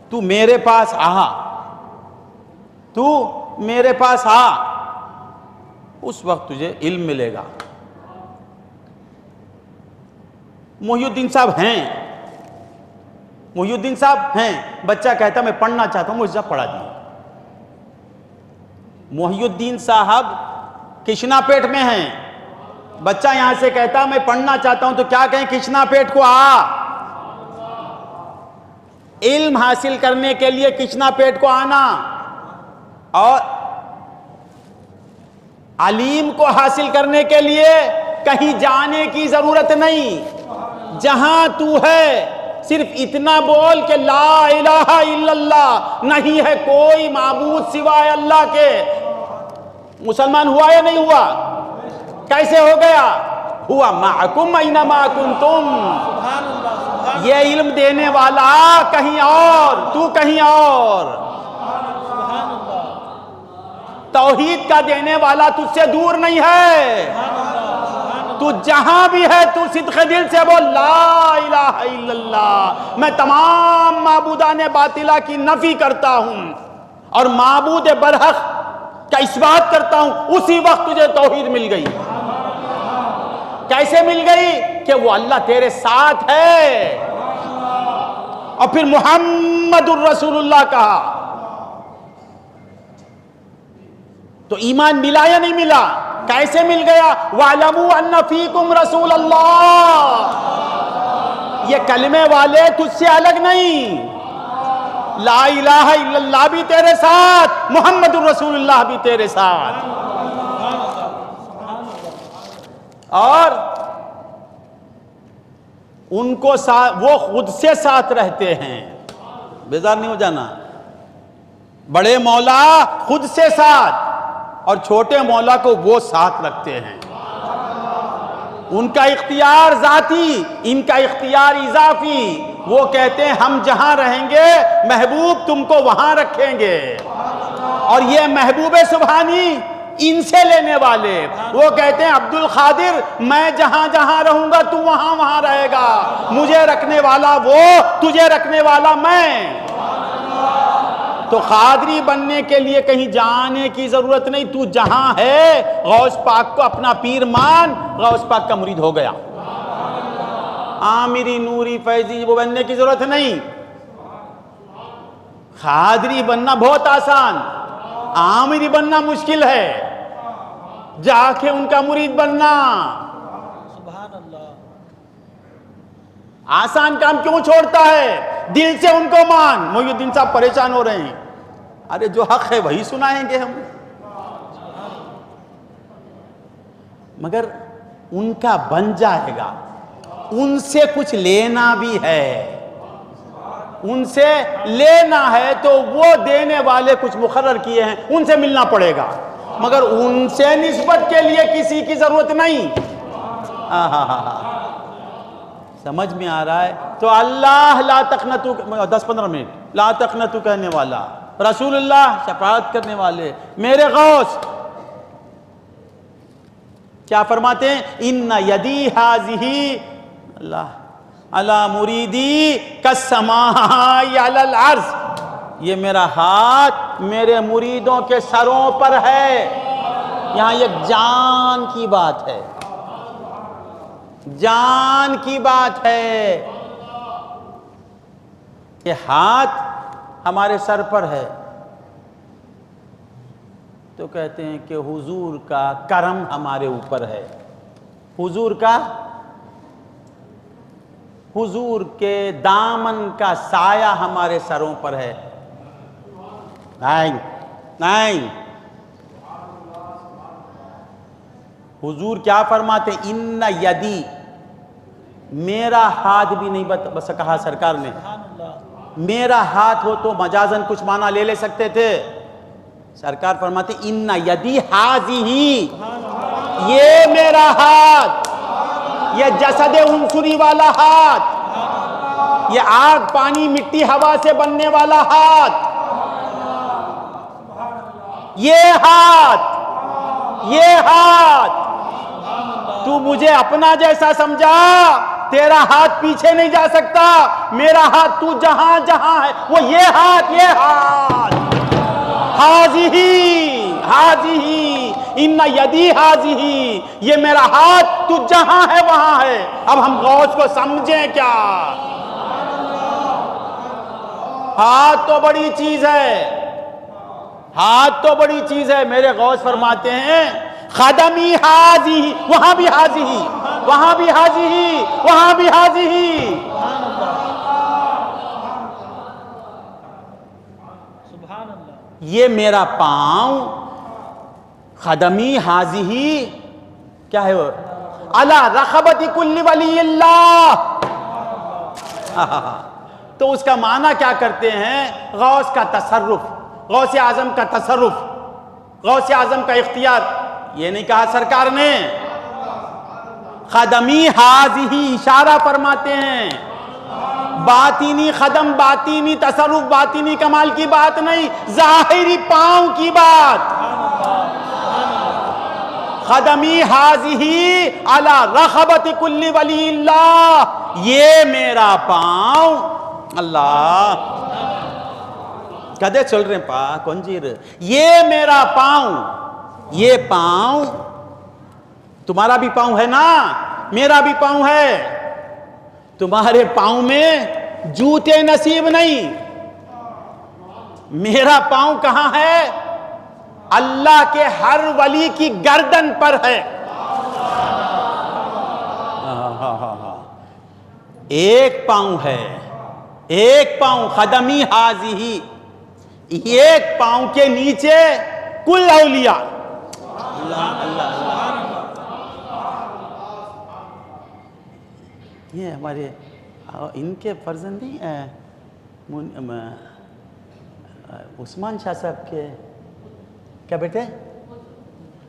تو میرے پاس آ، تو میرے پاس آ، اس وقت تجھے علم ملے گا۔ محی الدین صاحب ہیں، محی الدین صاحب ہیں، بچہ کہتا میں پڑھنا چاہتا ہوں، مجھے پڑھا دیا۔ محی الدین صاحب کشنا پیٹ میں ہیں، بچہ یہاں سے کہتا میں پڑھنا چاہتا ہوں، تو کیا کہیں؟ کشنا پیٹ کو آ، علم حاصل کرنے کے لیے کشنا پیٹ کو آنا، اور علیم کو حاصل کرنے کے لیے کہیں جانے کی ضرورت نہیں۔ جہاں تو ہے صرف اتنا بول کہ لا الہ الا اللہ، نہیں ہے کوئی معبود سوائے اللہ کے۔ مسلمان ہوا یا نہیں ہوا؟ کیسے ہو گیا؟ ہوا معکم اینما کنتم۔ یہ علم دینے والا کہیں اور، تو کہیں اور۔ توحید کا دینے والا تجھ سے دور نہیں ہے، تو جہاں بھی ہے تو صدق دل سے بول لا الہ الا اللہ۔ میں تمام معبودان باطلہ کی نفی کرتا ہوں اور معبود برحق کا اثبات کرتا ہوں، اسی وقت تجھے توحید مل گئی۔ کیسے مل گئی؟ کہ وہ اللہ تیرے ساتھ ہے، اور پھر محمد الرسول اللہ کہا، تو ایمان ملا یا نہیں ملا؟ کیسے مل گیا؟ وَاعْلَمُوا أَنَّ فِيكُمْ رَسُولَ اللَّهِ۔ یہ کلمے والے تجھ سے الگ نہیں، لا الہ الا اللہ بھی تیرے ساتھ، محمد الرسول اللہ بھی تیرے ساتھ، اور ان کو وہ خود سے ساتھ رہتے ہیں۔ بیزار نہیں ہو جانا، بڑے مولا خود سے ساتھ، اور چھوٹے مولا کو وہ ساتھ رکھتے ہیں۔ ان کا اختیار ذاتی، ان کا اختیار اضافی۔ وہ کہتے ہیں ہم جہاں رہیں گے محبوب تم کو وہاں رکھیں گے، اور یہ محبوب سبحانی ان سے لینے والے، وہ کہتے ہیں عبد القادر میں جہاں جہاں رہوں گا تو وہاں وہاں رہے گا، مجھے رکھنے والا وہ، تجھے رکھنے والا میں۔ تو قادری بننے کے لیے کہیں جانے کی ضرورت نہیں، تو جہاں ہے غوث پاک کو اپنا پیر مان، غوث پاک کا مرید ہو گیا۔ عامری، نوری، فیضی وہ بننے کی ضرورت نہیں۔ قادری بننا بہت آسان، عامری بننا مشکل ہے، جا کے ان کا مرید بننا۔ آسان کام کیوں چھوڑتا ہے؟ دل سے ان کو مان۔ محی الدین صاحب پریشان ہو رہے ہیں، ارے جو حق ہے وہی سنائیں گے ہم، مگر ان کا بن جائے گا، ان سے کچھ لینا بھی ہے، ان سے لینا ہے تو وہ دینے والے کچھ مقرر کیے ہیں، ان سے ملنا پڑے گا، مگر ان سے نسبت کے لیے کسی کی ضرورت نہیں۔ سمجھ میں آ رہا ہے؟ تو اللہ لا تقنطو، 10-15 منٹ، لا تقنطو کہنے والا، رسول اللہ شفاعت کرنے والے، میرے غوث کیا فرماتے ہیں؟ ان یدی ہذہ اللہ علی مریدی کالسماء علی الارض، یہ میرا ہاتھ میرے مریدوں کے سروں پر ہے۔ یہاں ایک جان کی بات ہے، جان کی بات ہے کہ ہاتھ ہمارے سر پر ہے، تو کہتے ہیں کہ حضور کا کرم ہمارے اوپر ہے، حضور کے دامن کا سایہ ہمارے سروں پر ہے۔ نہیں، حضور کیا فرماتے؟ ان یدی، میرا ہاتھ بھی نہیں بس کہا سرکار نے، میرا ہاتھ ہو تو مجازن کچھ معنی لے سکتے تھے، سرکار فرماتے ان یدی ہاذی، یہ میرا ہاتھ، یہ جسد عنصری والا ہاتھ، یہ آگ پانی مٹی ہوا سے بننے والا ہاتھ، یہ ہاتھ تو مجھے اپنا جیسا سمجھا، تیرا ہاتھ پیچھے نہیں جا سکتا، میرا ہاتھ تو جہاں جہاں ہے وہ یہ ہاتھ ہاذی ان یدی ہاذی، یہ میرا ہاتھ تو جہاں ہے وہاں ہے۔ اب ہم غوث کو سمجھیں کیا؟ ہاتھ تو بڑی چیز ہے، ہاتھ تو بڑی چیز ہے۔ میرے غوث فرماتے ہیں خدمی ہاذی، وہاں بھی ہاذی، وہاں بھی ہاذی، وہاں بھی ہاذی۔ یہ میرا پاؤں، خدمی ہاذی کیا ہے وہ؟ علی رقبۃ کل ولی اللہ۔ تو اس کا معنی کیا کرتے ہیں؟ غوث کا تصرف، غوث اعظم کا تصرف، غوث اعظم کا اختیار، یہ نہیں کہا سرکار نے۔ خدمی ہاذی اشارہ فرماتے ہیں، باطینی خدم، باطینی تصرف، باطینی کمال کی بات نہیں، ظاہری پاؤں کی بات۔ خدمی ہاذی علی رقبۃ کل ولی اللہ، یہ میرا پاؤں، اللہ کدے چل رہے پا کنجیر، یہ میرا پاؤں، یہ پاؤں، تمہارا بھی پاؤں ہے نا، میرا بھی پاؤں ہے۔ تمہارے پاؤں میں جوتے نصیب نہیں، میرا پاؤں کہاں ہے؟ اللہ کے ہر ولی کی گردن پر ہے۔ ایک پاؤں ہے، ایک پاؤں، خدمی ہاذی، ایک پاؤں کے نیچے کل اولیاء۔ اللہ اللہ یہ ہمارے ان کے فرزند نہیں، عثمان شاہ صاحب کے کیا بیٹے؟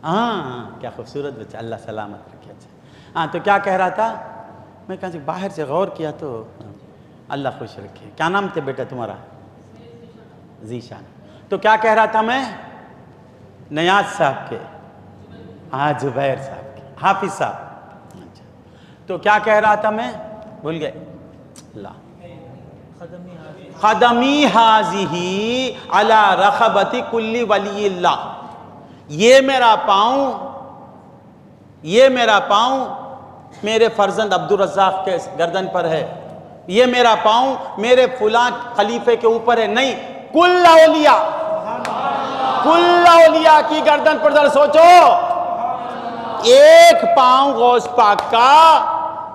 ہاں کیا خوبصورت بچہ، اللہ سلامت رکھے۔ ہاں تو کیا کہہ رہا تھا؟ میں کہا باہر سے غور کیا تو اللہ خوش رکھے۔ کیا نام تھے بیٹا تمہارا؟ ذیشان۔ تو کیا کہہ رہا تھا میں؟ نیاز صاحب کے، ہاں زبیر صاحب کے، حافظ صاحب۔ تو کیا کہہ رہا تھا میں؟ بھول گئے اللہ۔ خدمی ہاذی علی رقبۃ کل ولی اللہ، یہ میرا پاؤں، یہ میرا پاؤں میرے فرزند عبدالرزاق کے گردن پر ہے، یہ میرا پاؤں میرے فلاں خلیفے کے اوپر ہے، نہیں، کل اولیاء، کل اولیاء کی گردن پر۔ ذرا سوچو، ایک پاؤں غوث پاک کا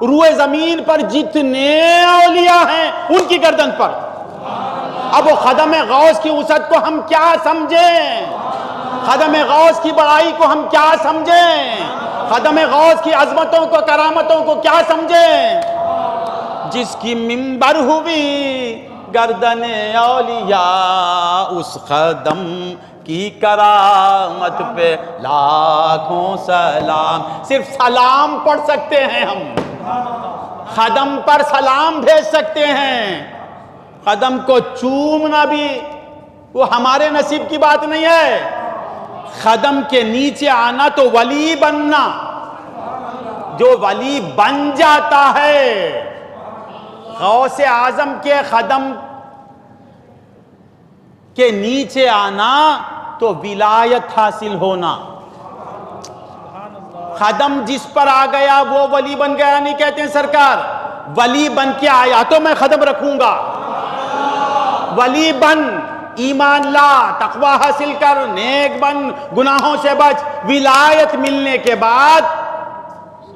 روئے زمین پر جتنے اولیاء ہیں ان کی گردن پر۔ اب وہ خدم غوث کی وسعت کو ہم کیا سمجھیں؟ خدم غوث کی بڑائی کو ہم کیا سمجھیں؟ خدم غوث کی عظمتوں کو، کرامتوں کو کیا سمجھیں؟ جس کی منبر ہوئی گردن اولیاء، اس خدم کی کرامت پہ لاکھوں سلام۔ صرف سلام پڑھ سکتے ہیں ہم، خدم پر سلام بھیج سکتے ہیں، قدم کو چومنا بھی وہ ہمارے نصیب کی بات نہیں ہے۔ قدم کے نیچے آنا تو ولی بننا، جو ولی بن جاتا ہے، غوث اعظم کے قدم کے نیچے آنا تو ولایت حاصل ہونا۔ قدم جس پر آ گیا وہ ولی بن گیا نہیں کہتے ہیں سرکار، ولی بن کے آیا تو میں قدم رکھوں گا، ولی بن، ایمان لا، تقوی حاصل کر، نیک بن، گناہوں سے بچ، ولایت ملنے کے بعد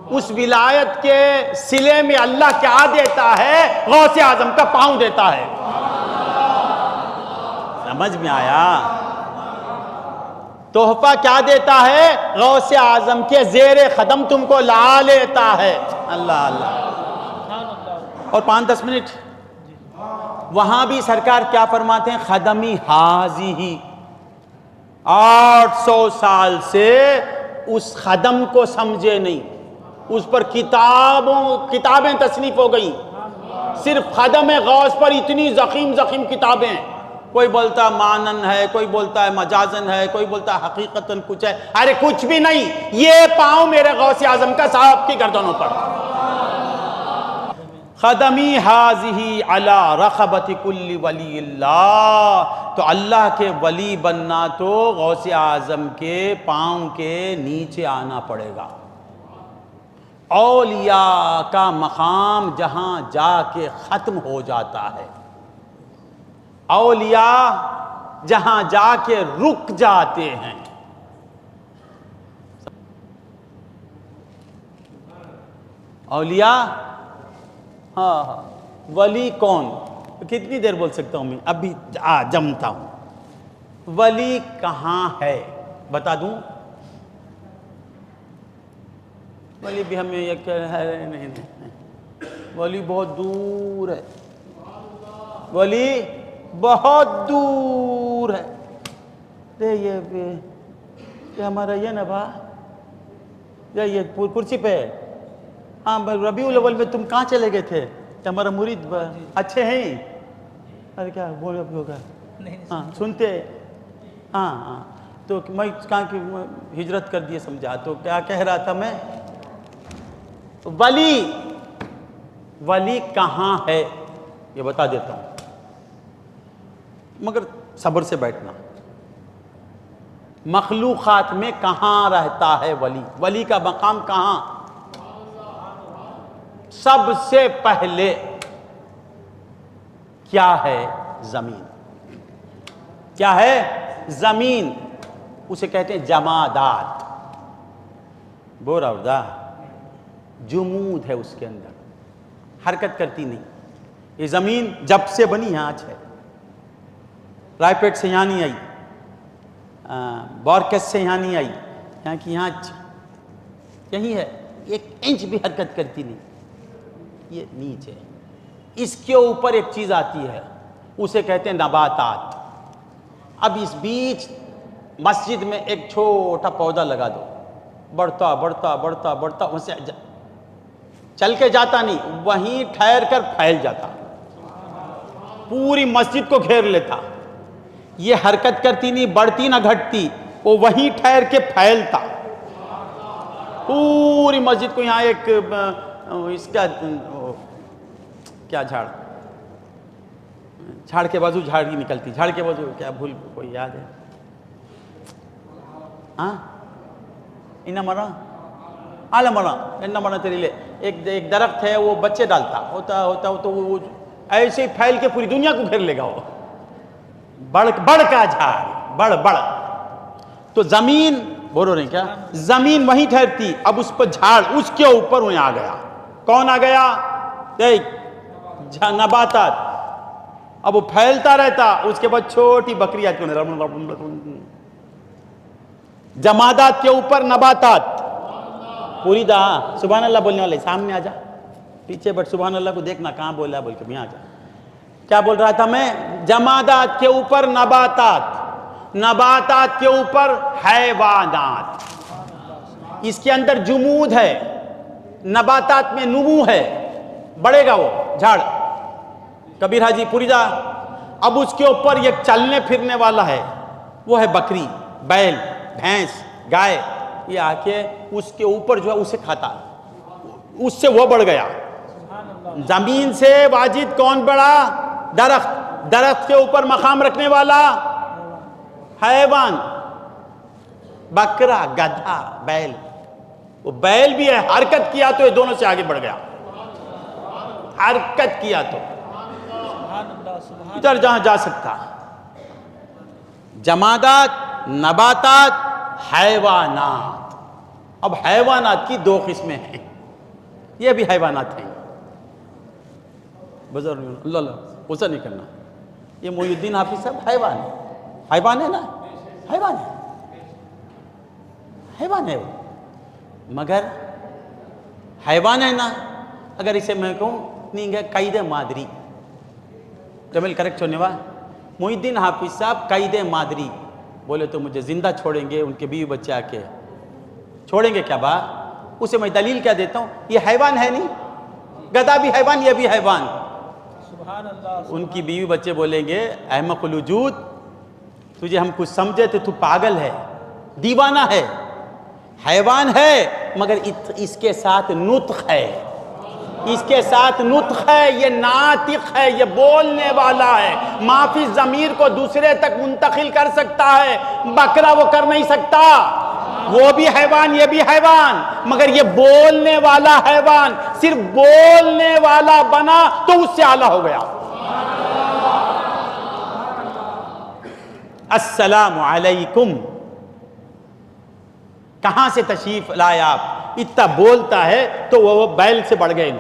اس ولایت کے صلے میں اللہ کیا دیتا ہے؟ غوث اعظم کا پاؤں دیتا ہے۔ سمجھ میں آیا؟ تحفہ کیا دیتا ہے؟ غوث اعظم کے زیر قدم تم کو لا لیتا ہے۔ اللہ اللہ۔ اور 5-10 منٹ وہاں بھی سرکار کیا فرماتے ہیں؟ خدمی حاضی، 800 سال سے اس خدم کو سمجھے نہیں، اس پر کتابیں تصنیف ہو گئیں، صرف خدم غوث پر اتنی زخیم کتابیں، کوئی بولتا ہے مانن ہے، کوئی بولتا ہے مجازن ہے، کوئی بولتا ہے حقیقتاً کچھ ہے۔ ارے کچھ بھی نہیں، یہ پاؤں میرے غوث اعظم کا صاحب کی گردنوں پر۔ خدمی حاضی علی رقبۃ کل ولی اللہ، تو اللہ کے ولی بننا تو غوث اعظم کے پاؤں کے نیچے آنا پڑے گا۔ اولیاء کا مقام جہاں جا کے ختم ہو جاتا ہے، اولیاء جہاں جا کے رک جاتے ہیں۔ اولیاء، ہاں ولی کون؟ کتنی دیر بول سکتا ہوں میں؟ ابھی جمتا ہوں۔ ولی کہاں ہے بتا دوں؟ ولی بھی ہمیں یہ کہہ ہے نہیں، ولی بہت دور ہے، ولی بہت دور ہے۔ یہ ہمارا یہ نبا یہ کرسی پہ، ہاں ربیع الاول میں تم کہاں چلے گئے تھے؟ ہمارا مرید اچھے ہیں؟ ارے کیا بولے ہوگا؟ ہاں سنتے، ہاں تو میں کہاں کی ہجرت کر دیے سمجھا، تو کیا کہہ رہا تھا میں؟ ولی کہاں ہے یہ بتا دیتا ہوں، مگر صبر سے بیٹھنا۔ مخلوقات میں کہاں رہتا ہے ولی؟ ولی کا مقام کہاں؟ سب سے پہلے کیا ہے؟ زمین۔ کیا ہے؟ زمین، اسے کہتے ہیں جمادات۔ بورا اردہ جمود ہے اس کے اندر، حرکت کرتی نہیں۔ یہ زمین جب سے بنی یہاں ہے، رائے پیٹ سے یہاں نہیں آئی، بارکس سے یہاں نہیں آئی، یہاں کی یہاں یہی ہے، 1 انچ بھی حرکت کرتی نہیں، یہ نیچے۔ اس کے اوپر ایک چیز آتی ہے، اسے کہتے ہیں نباتات۔ اب اس بیچ مسجد میں ایک چھوٹا پودا لگا دو، بڑھتا بڑھتا بڑھتا بڑھتا، وہاں سے چل کے جاتا نہیں، وہیں ٹھہر کر پھیل جاتا، پوری مسجد کو گھیر لیتا۔ یہ حرکت کرتی نہیں، بڑھتی نہ گھٹتی، وہ وہیں ٹھہر کے پھیلتا پوری مسجد کو۔ یہاں ایک اس کا کیا جھاڑ کے بازو جھاڑی نکلتی، جھاڑ کے بازو کیا بھول کوئی یاد ہے؟ ہاں انہا مرا آلہ مرا انہا مرا تیری لے، ایک درخت ہے، وہ بچے ڈالتا ہوتا تو وہ ایسے ہی پھیل کے پوری دنیا کو گھیر لے گا، وہ بڑھ کا جھاڑ، بڑھ تو زمین بولو نہیں کیا؟ زمین وہیں ٹھہرتی، اب اس پر جھاڑ، اس کے اوپر وہیں آ گیا۔ کون آ گیا؟ دیکھ نباتات، اب وہ پھیلتا رہتا، اس کے بعد چھوٹی بکری آتی، جمادات کے اوپر نباتات، پوری دا سبحان اللہ بولنے والے سامنے آ جا، پیچھے بٹ سبحان اللہ کو دیکھنا کہاں بول رہا ہے، بول کے یہاں آ جا۔ کیا بول رہا تھا میں؟ جمادات کے اوپر نباتات، نباتات کے اوپر حیوانات۔ اس کے اندر جمود ہے، نباتات میں نمو ہے، بڑھے گا وہ جھاڑ۔ کبیر حاجی پوری دا، اب اس کے اوپر ایک چلنے پھرنے والا ہے، وہ ہے بکری، بیل، بھینس، گائے، یہ آ کے اس کے اوپر جو ہے اسے کھاتا، اس سے وہ بڑھ گیا۔ زمین سے واجد کون بڑھا؟ درخت، درخت کے اوپر مقام رکھنے والا حیوان، بکرا، گدھا، بیل۔ وہ بیل بھی ہے، حرکت کیا تو یہ دونوں سے آگے بڑھ گیا، حرکت کیا تو ادھر جہاں جا سکتا ہے. جمادات، نباتات، حیوانات. اب حیوانات کی 2 قسمیں ہیں. یہ بھی حیوانات ہیں. بزرگ اللہ اللہ غصہ نہیں کرنا. یہ محی الدین حافظ صاحب حیوان ہے. حیوان ہے نا، حیوان ہے، حیوان ہے وہ. مگر حیوان ہے نا، اگر اسے میں کہوں نہیں گا قید مادری تمل کریکٹ ہونے والا. محی الدین حافظ صاحب قید مادری بولے تو مجھے زندہ چھوڑیں گے، ان کے بیوی بچے آ کے چھوڑیں گے کیا با؟ اسے میں دلیل کیا دیتا ہوں، یہ حیوان ہے نہیں؟ گدھا بھی حیوان، یہ بھی حیوان. ان کی بیوی بچے بولیں گے احمق الوجود، تجھے ہم کچھ سمجھے تو تو پاگل ہے، دیوانہ ہے. حیوان ہے مگر اس کے ساتھ نطق ہے، اس کے ساتھ نطق ہے، یہ ناطق ہے، یہ بولنے والا ہے. معافی ضمیر کو دوسرے تک منتقل کر سکتا ہے، بکرا وہ کر نہیں سکتا. وہ بھی حیوان، یہ بھی حیوان، مگر یہ بولنے والا حیوان. صرف بولنے والا بنا تو اس سے اعلیٰ ہو گیا. السلام علیکم، کہاں سے تشریف لائے آپ؟ اتنا بولتا ہے تو وہ بیل سے بڑھ گئے.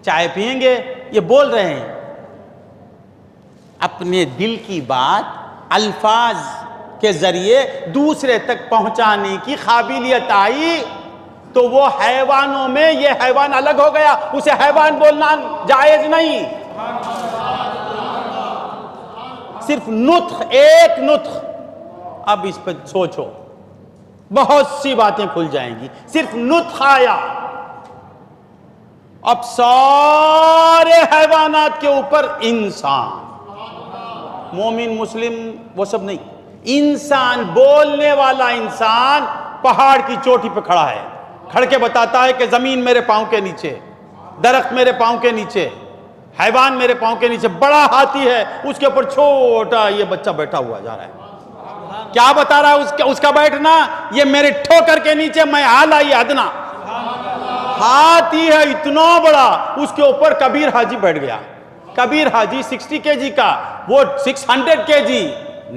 چائے پئیں گے، یہ بول رہے ہیں. اپنے دل کی بات الفاظ کے ذریعے دوسرے تک پہنچانے کی قابلیت آئی تو وہ حیوانوں میں یہ حیوان الگ ہو گیا. اسے حیوان بولنا جائز نہیں. صرف نطق، ایک نطق. اب اس پہ سوچو، بہت سی باتیں کھل جائیں گی. صرف نطق آیا، اب سارے حیوانات کے اوپر انسان، مومن مسلم وہ سب نہیں، انسان، بولنے والا انسان پہاڑ کی چوٹی پہ کھڑا ہے، کھڑ کے بتاتا ہے کہ زمین میرے پاؤں کے نیچے، درخت میرے پاؤں کے نیچے، حیوان میرے پاؤں کے نیچے. بڑا ہاتھی ہے، اس کے اوپر چھوٹا یہ بچہ بیٹھا ہوا جا رہا ہے. کیا بتا رہا ہے اس کا بیٹھنا؟ یہ میرے ٹھوکر کے نیچے، میں اعلیٰ یہ ادنا. ہاتھی ہے اتنا بڑا، اس کے اوپر کبیر حاجی بیٹھ گیا. کبیر حاجی 60 kg کا، وہ 600 kg.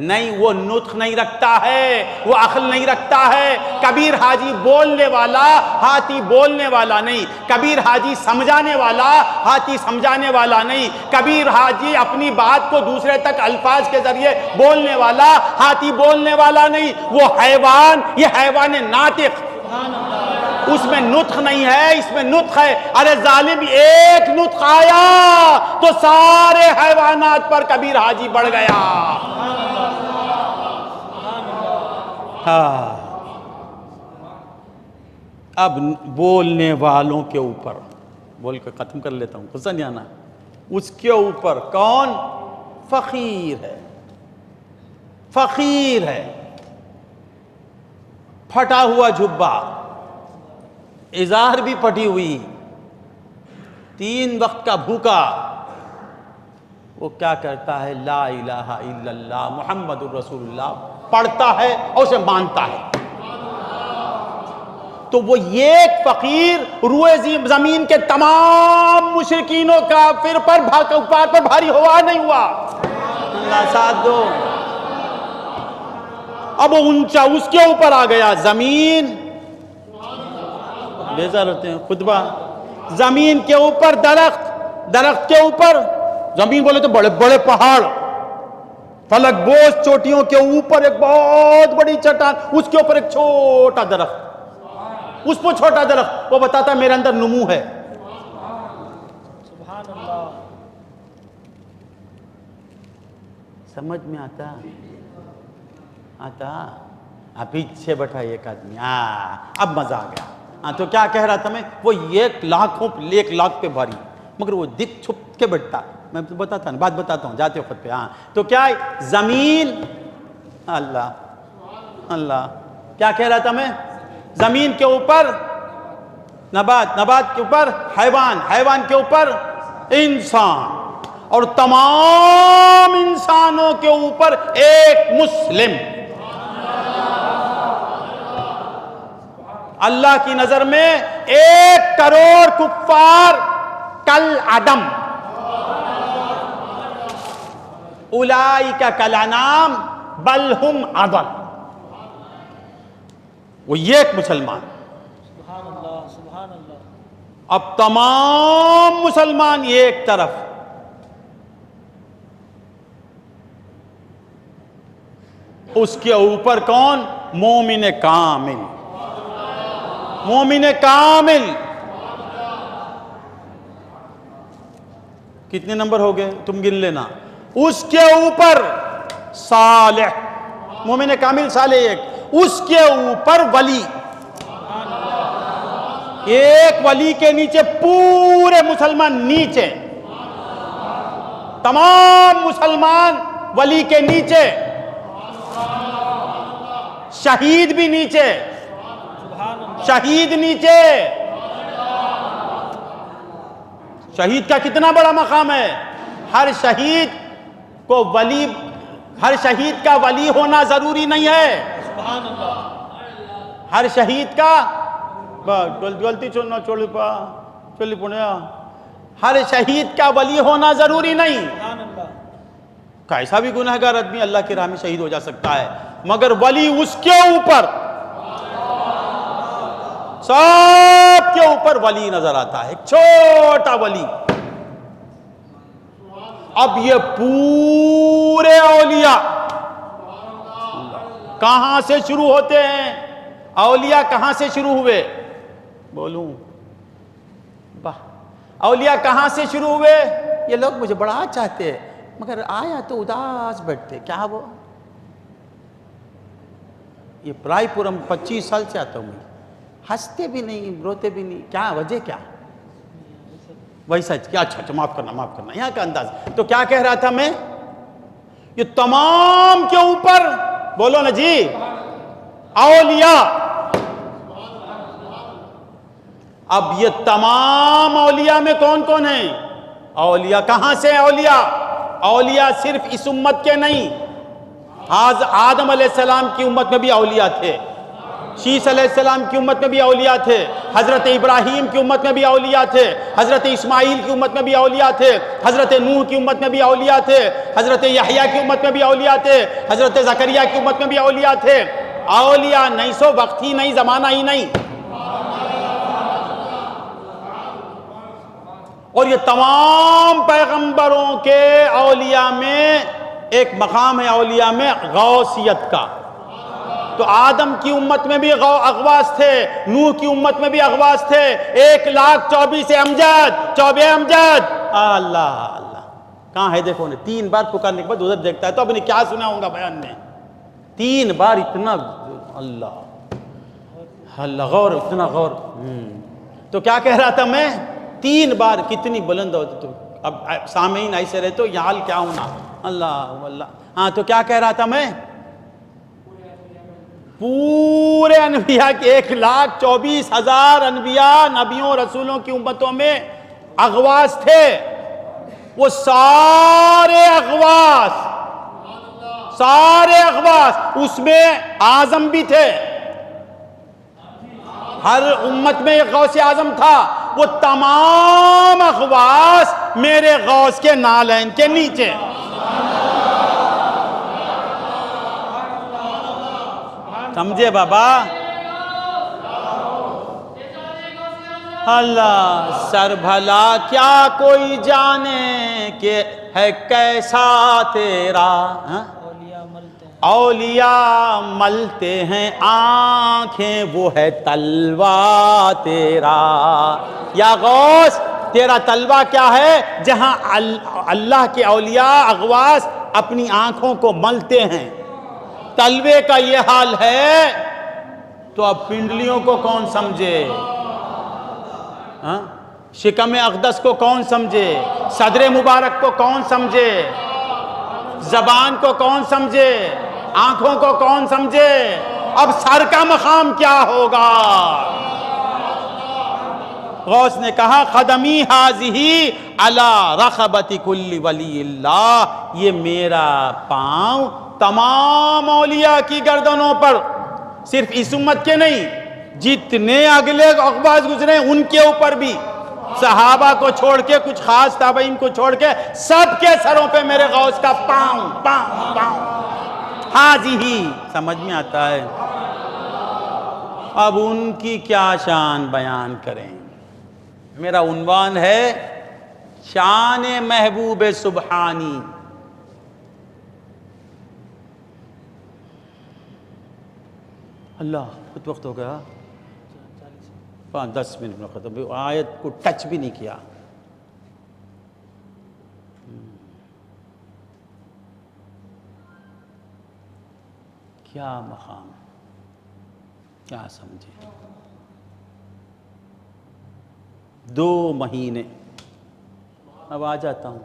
نہیں، وہ نطق نہیں رکھتا ہے، وہ عقل نہیں رکھتا ہے. کبیر حاجی بولنے والا، ہاتھی بولنے والا نہیں. کبیر حاجی سمجھانے والا، ہاتھی سمجھانے والا نہیں. کبیر حاجی اپنی بات کو دوسرے تک الفاظ کے ذریعے بولنے والا، ہاتھی بولنے والا نہیں. وہ حیوان، یہ حیوان ناطق، اس میں نطق نہیں ہے، اس میں نطق ہے. ارے ظالم، ایک نطق آیا تو سارے حیوانات پر کبیر حاجی بڑھ گیا. اب بولنے والوں کے اوپر بول کے ختم کر لیتا ہوں، غصہ نہیں آنا. اس کے اوپر کون؟ فقیر ہے. فقیر ہے، پھٹا ہوا جھبا، ازار بھی پھٹی ہوئی، 3 وقت کا بھوکا. وہ کیا کرتا ہے؟ لا الہ الا اللہ محمد الرسول اللہ پڑھتا ہے اور اسے مانتا ہے. تو وہ ایک فقیر روئے زمین کے تمام مشرکینوں کا پھر پر بھاری ہوا نہیں ہوا. اللہ ساتھ دو. اب وہ اونچا اس کے اوپر آ گیا. زمین بیزار ہوتے ہیں خطبہ، زمین کے اوپر درخت، درخت کے اوپر زمین بولے تو بڑے بڑے پہاڑ، فلک بوس چوٹیوں کے اوپر ایک بہت بڑی چٹان، اس کے اوپر ایک چھوٹا درخت، اس پر چھوٹا درخت. وہ بتاتا ہے میرے اندر نمو ہے. سبحان اللہ. سمجھ میں آتا پیچھے بیٹھا ایک آدمی، اب مزہ آ گیا. تو کیا کہہ رہا تھا میں؟ وہ 1 لاکھ پہ بھاری، مگر وہ دکھ چھپ کے بیٹھتا. میں بتاتا ہوں، بات بتاتا ہوں جاتے وقت پہ. تو کیا زمین، اللہ اللہ، کیا کہہ رہا تھا میں؟ زمین کے اوپر نبات، نبات کے اوپر حیوان، حیوان کے اوپر انسان، اور تمام انسانوں کے اوپر ایک مسلم. اللہ کی نظر میں 1 کروڑ کفار کل عدم، اولئک کالانعام بل ہم اضل. وہ یہ ایک مسلمان. اب تمام مسلمان ایک طرف، اس کے اوپر کون؟ مومن کامل. مومن کامل کتنے نمبر ہو گئے تم گن لینا. اس کے اوپر صالح، مومن کامل صالح ایک، اس کے اوپر ولی. ایک ولی کے نیچے پورے مسلمان نیچے، تمام مسلمان ولی کے نیچے، شہید بھی نیچے، شہید نیچے. شہید کا کتنا بڑا مقام ہے. ہر شہید کو ولی، ہر شہید کا ولی ہونا ضروری نہیں ہے. ہر شہید کا غلطی چولی پڑیا، ہر شہید کا ولی ہونا ضروری نہیں. کیسا بھی گناہگار آدمی اللہ کی راہ میں شہید ہو جا سکتا ہے، مگر ولی اس کے اوپر، سب کے اوپر ولی نظر آتا ہے، ایک چھوٹا ولی. اب یہ پورے اولیاء کہاں سے شروع ہوتے ہیں؟ اولیاء کہاں سے شروع ہوئے؟ بولوں اولیاء کہاں سے شروع ہوئے؟ یہ لوگ مجھے بڑا چاہتے ہیں مگر آیا تو اداس بیٹھتے. کیا وہ؟ یہ پرائے پورم 25 سال سے آتا ہوں میں، ہنستے بھی نہیں، روتے بھی نہیں. کیا وجہ؟ کیا ویسا کیا؟ اچھا معاف کرنا، معاف کرنا، یہاں کا انداز. تو کیا کہہ رہا تھا میں؟ یہ تمام کے اوپر بولو نا جی، اولیاء. اب یہ تمام اولیاء میں کون کون ہیں؟ اولیاء کہاں سے؟ اولیاء صرف اس امت کے نہیں، آدم علیہ السلام کی امت میں بھی اولیاء تھے، شیس علیہ السلام کی امت میں بھی اولیاء تھے، حضرت ابراہیم کی امت میں بھی اولیاء تھے، حضرت اسماعیل کی امت میں بھی اولیاء تھے، حضرت نوح کی امت میں بھی اولیاء تھے، حضرت یحییٰ کی امت میں بھی اولیاء تھے، حضرت زکریا کی امت میں بھی اولیاء تھے. اولیاء نہیں سو وقت ہی نہیں، زمانہ ہی نہیں. اور یہ تمام پیغمبروں کے اولیاء میں ایک مقام ہے، اولیاء میں غوثیت کا. تو آدم کی امت میں بھی اغواث تھے، نوح کی امت میں بھی اغواث تھے. 1,24 امجد، 24 امجد. اللہ اللہ کہاں ہے دیکھو نے 3 بار پکارنے کے بعد ادھر دیکھتا ہے تو اب نے کیا سنا ہوگا بیان میں. 3 بار اتنا اللہ اللہ غور، اتنا غور. تو کیا کہہ رہا تھا میں؟ 3 بار کتنی بلند ہوتی. تو اب سامعین ایسے رہے تو یہ حال کیا ہونا. اللہ اللہ. ہاں تو کیا کہہ رہا تھا میں؟ پورے انبیاء کے 1,24,000 انبیاء، نبیوں رسولوں کی امتوں میں اغواث تھے. وہ سارے اغواث اس میں اعظم بھی تھے. ہر امت میں ایک غوث اعظم تھا. وہ تمام اغواث میرے غوث کے نالین کے نیچے. سمجھے بابا؟ اللہ سر بھلا کیا کوئی جانے کہ ہے کیسا تیرا. اولیاء ملتے ہیں آنکھیں، وہ ہے تلوہ تیرا. یا غوث تیرا تلوہ کیا ہے؟ جہاں اللہ کے اولیاء اغواث اپنی آنکھوں کو ملتے ہیں. تلوے کا یہ حال ہے تو اب پنڈلیوں کو کون سمجھے؟ شکم اقدس کو کون سمجھے؟ صدر مبارک کو کون سمجھے؟ زبان کو کون سمجھے؟ آنکھوں کو کون سمجھے؟ اب سر کا مقام کیا ہوگا؟ غوث نے کہا قدمی حاضی علی رقبت کل ولی اللہ. یہ میرا پاؤں تمام اولیاء کی گردنوں پر، صرف اس امت کے نہیں، جتنے اگلے اغواث گزرے ان کے اوپر بھی صحابہ کو چھوڑ کے، کچھ خاص تابعین کو چھوڑ کے، سب کے سروں پہ میرے غوث کا پاؤں پاؤں پاؤں. ہی سمجھ میں آتا ہے. اب ان کی کیا شان بیان کریں. میرا عنوان ہے شان محبوب سبحانی. اللہ کچھ وقت ہو گیا، 5-10 منٹ میں ختم. آیت کو ٹچ بھی نہیں کیا. کیا مقام، کیا سمجھے. 2 مہینے، اب آ جاتا ہوں.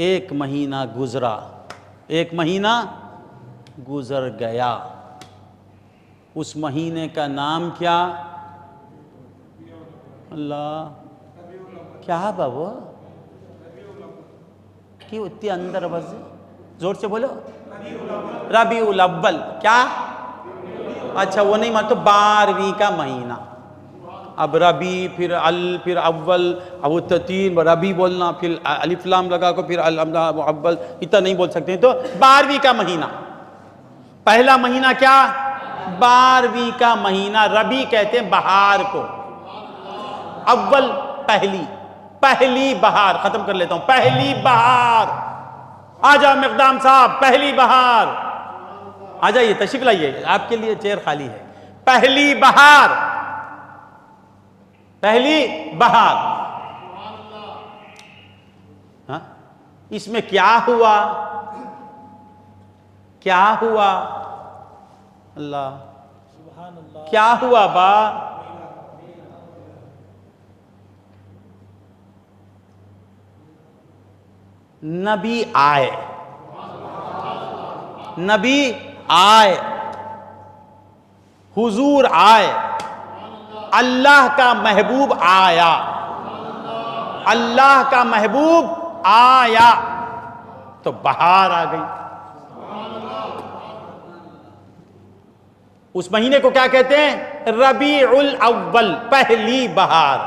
1 مہینہ گزرا، 1 مہینہ گزر گیا. اس مہینے کا نام کیا؟ اللہ کیا بابو، کیوں اتنی اندر بس، زور سے بولو. ربیع الاول. کیا؟ اچھا وہ نہیں مانتے، 12ویں کا مہینہ. اب ربی پھر پھر اول، اب 3 ربی بولنا، پھر الف لام لگا کو پھر اول، اتنا نہیں بول سکتے. تو 12ویں کا مہینہ. پہلا مہینہ کیا؟ 12ویں کا مہینہ. ربی کہتے ہیں بہار کو. اول پہلی بہار. ختم کر لیتا ہوں. پہلی بہار. آ جاؤ مقدام صاحب، پہلی بہار آ جائیے، تشریف لائیے، آپ کے لیے چیئر خالی ہے. پہلی بہار، پہلی بہار. ہاں اس میں کیا ہوا؟ کیا ہوا؟ اللہ کیا ہوا با؟ نبی آئے، نبی آئے، حضور آئے، اللہ کا محبوب آیا، اللہ کا محبوب آیا تو بہار آ گئی. اس مہینے کو کیا کہتے ہیں؟ ربیع الاول، پہلی بہار.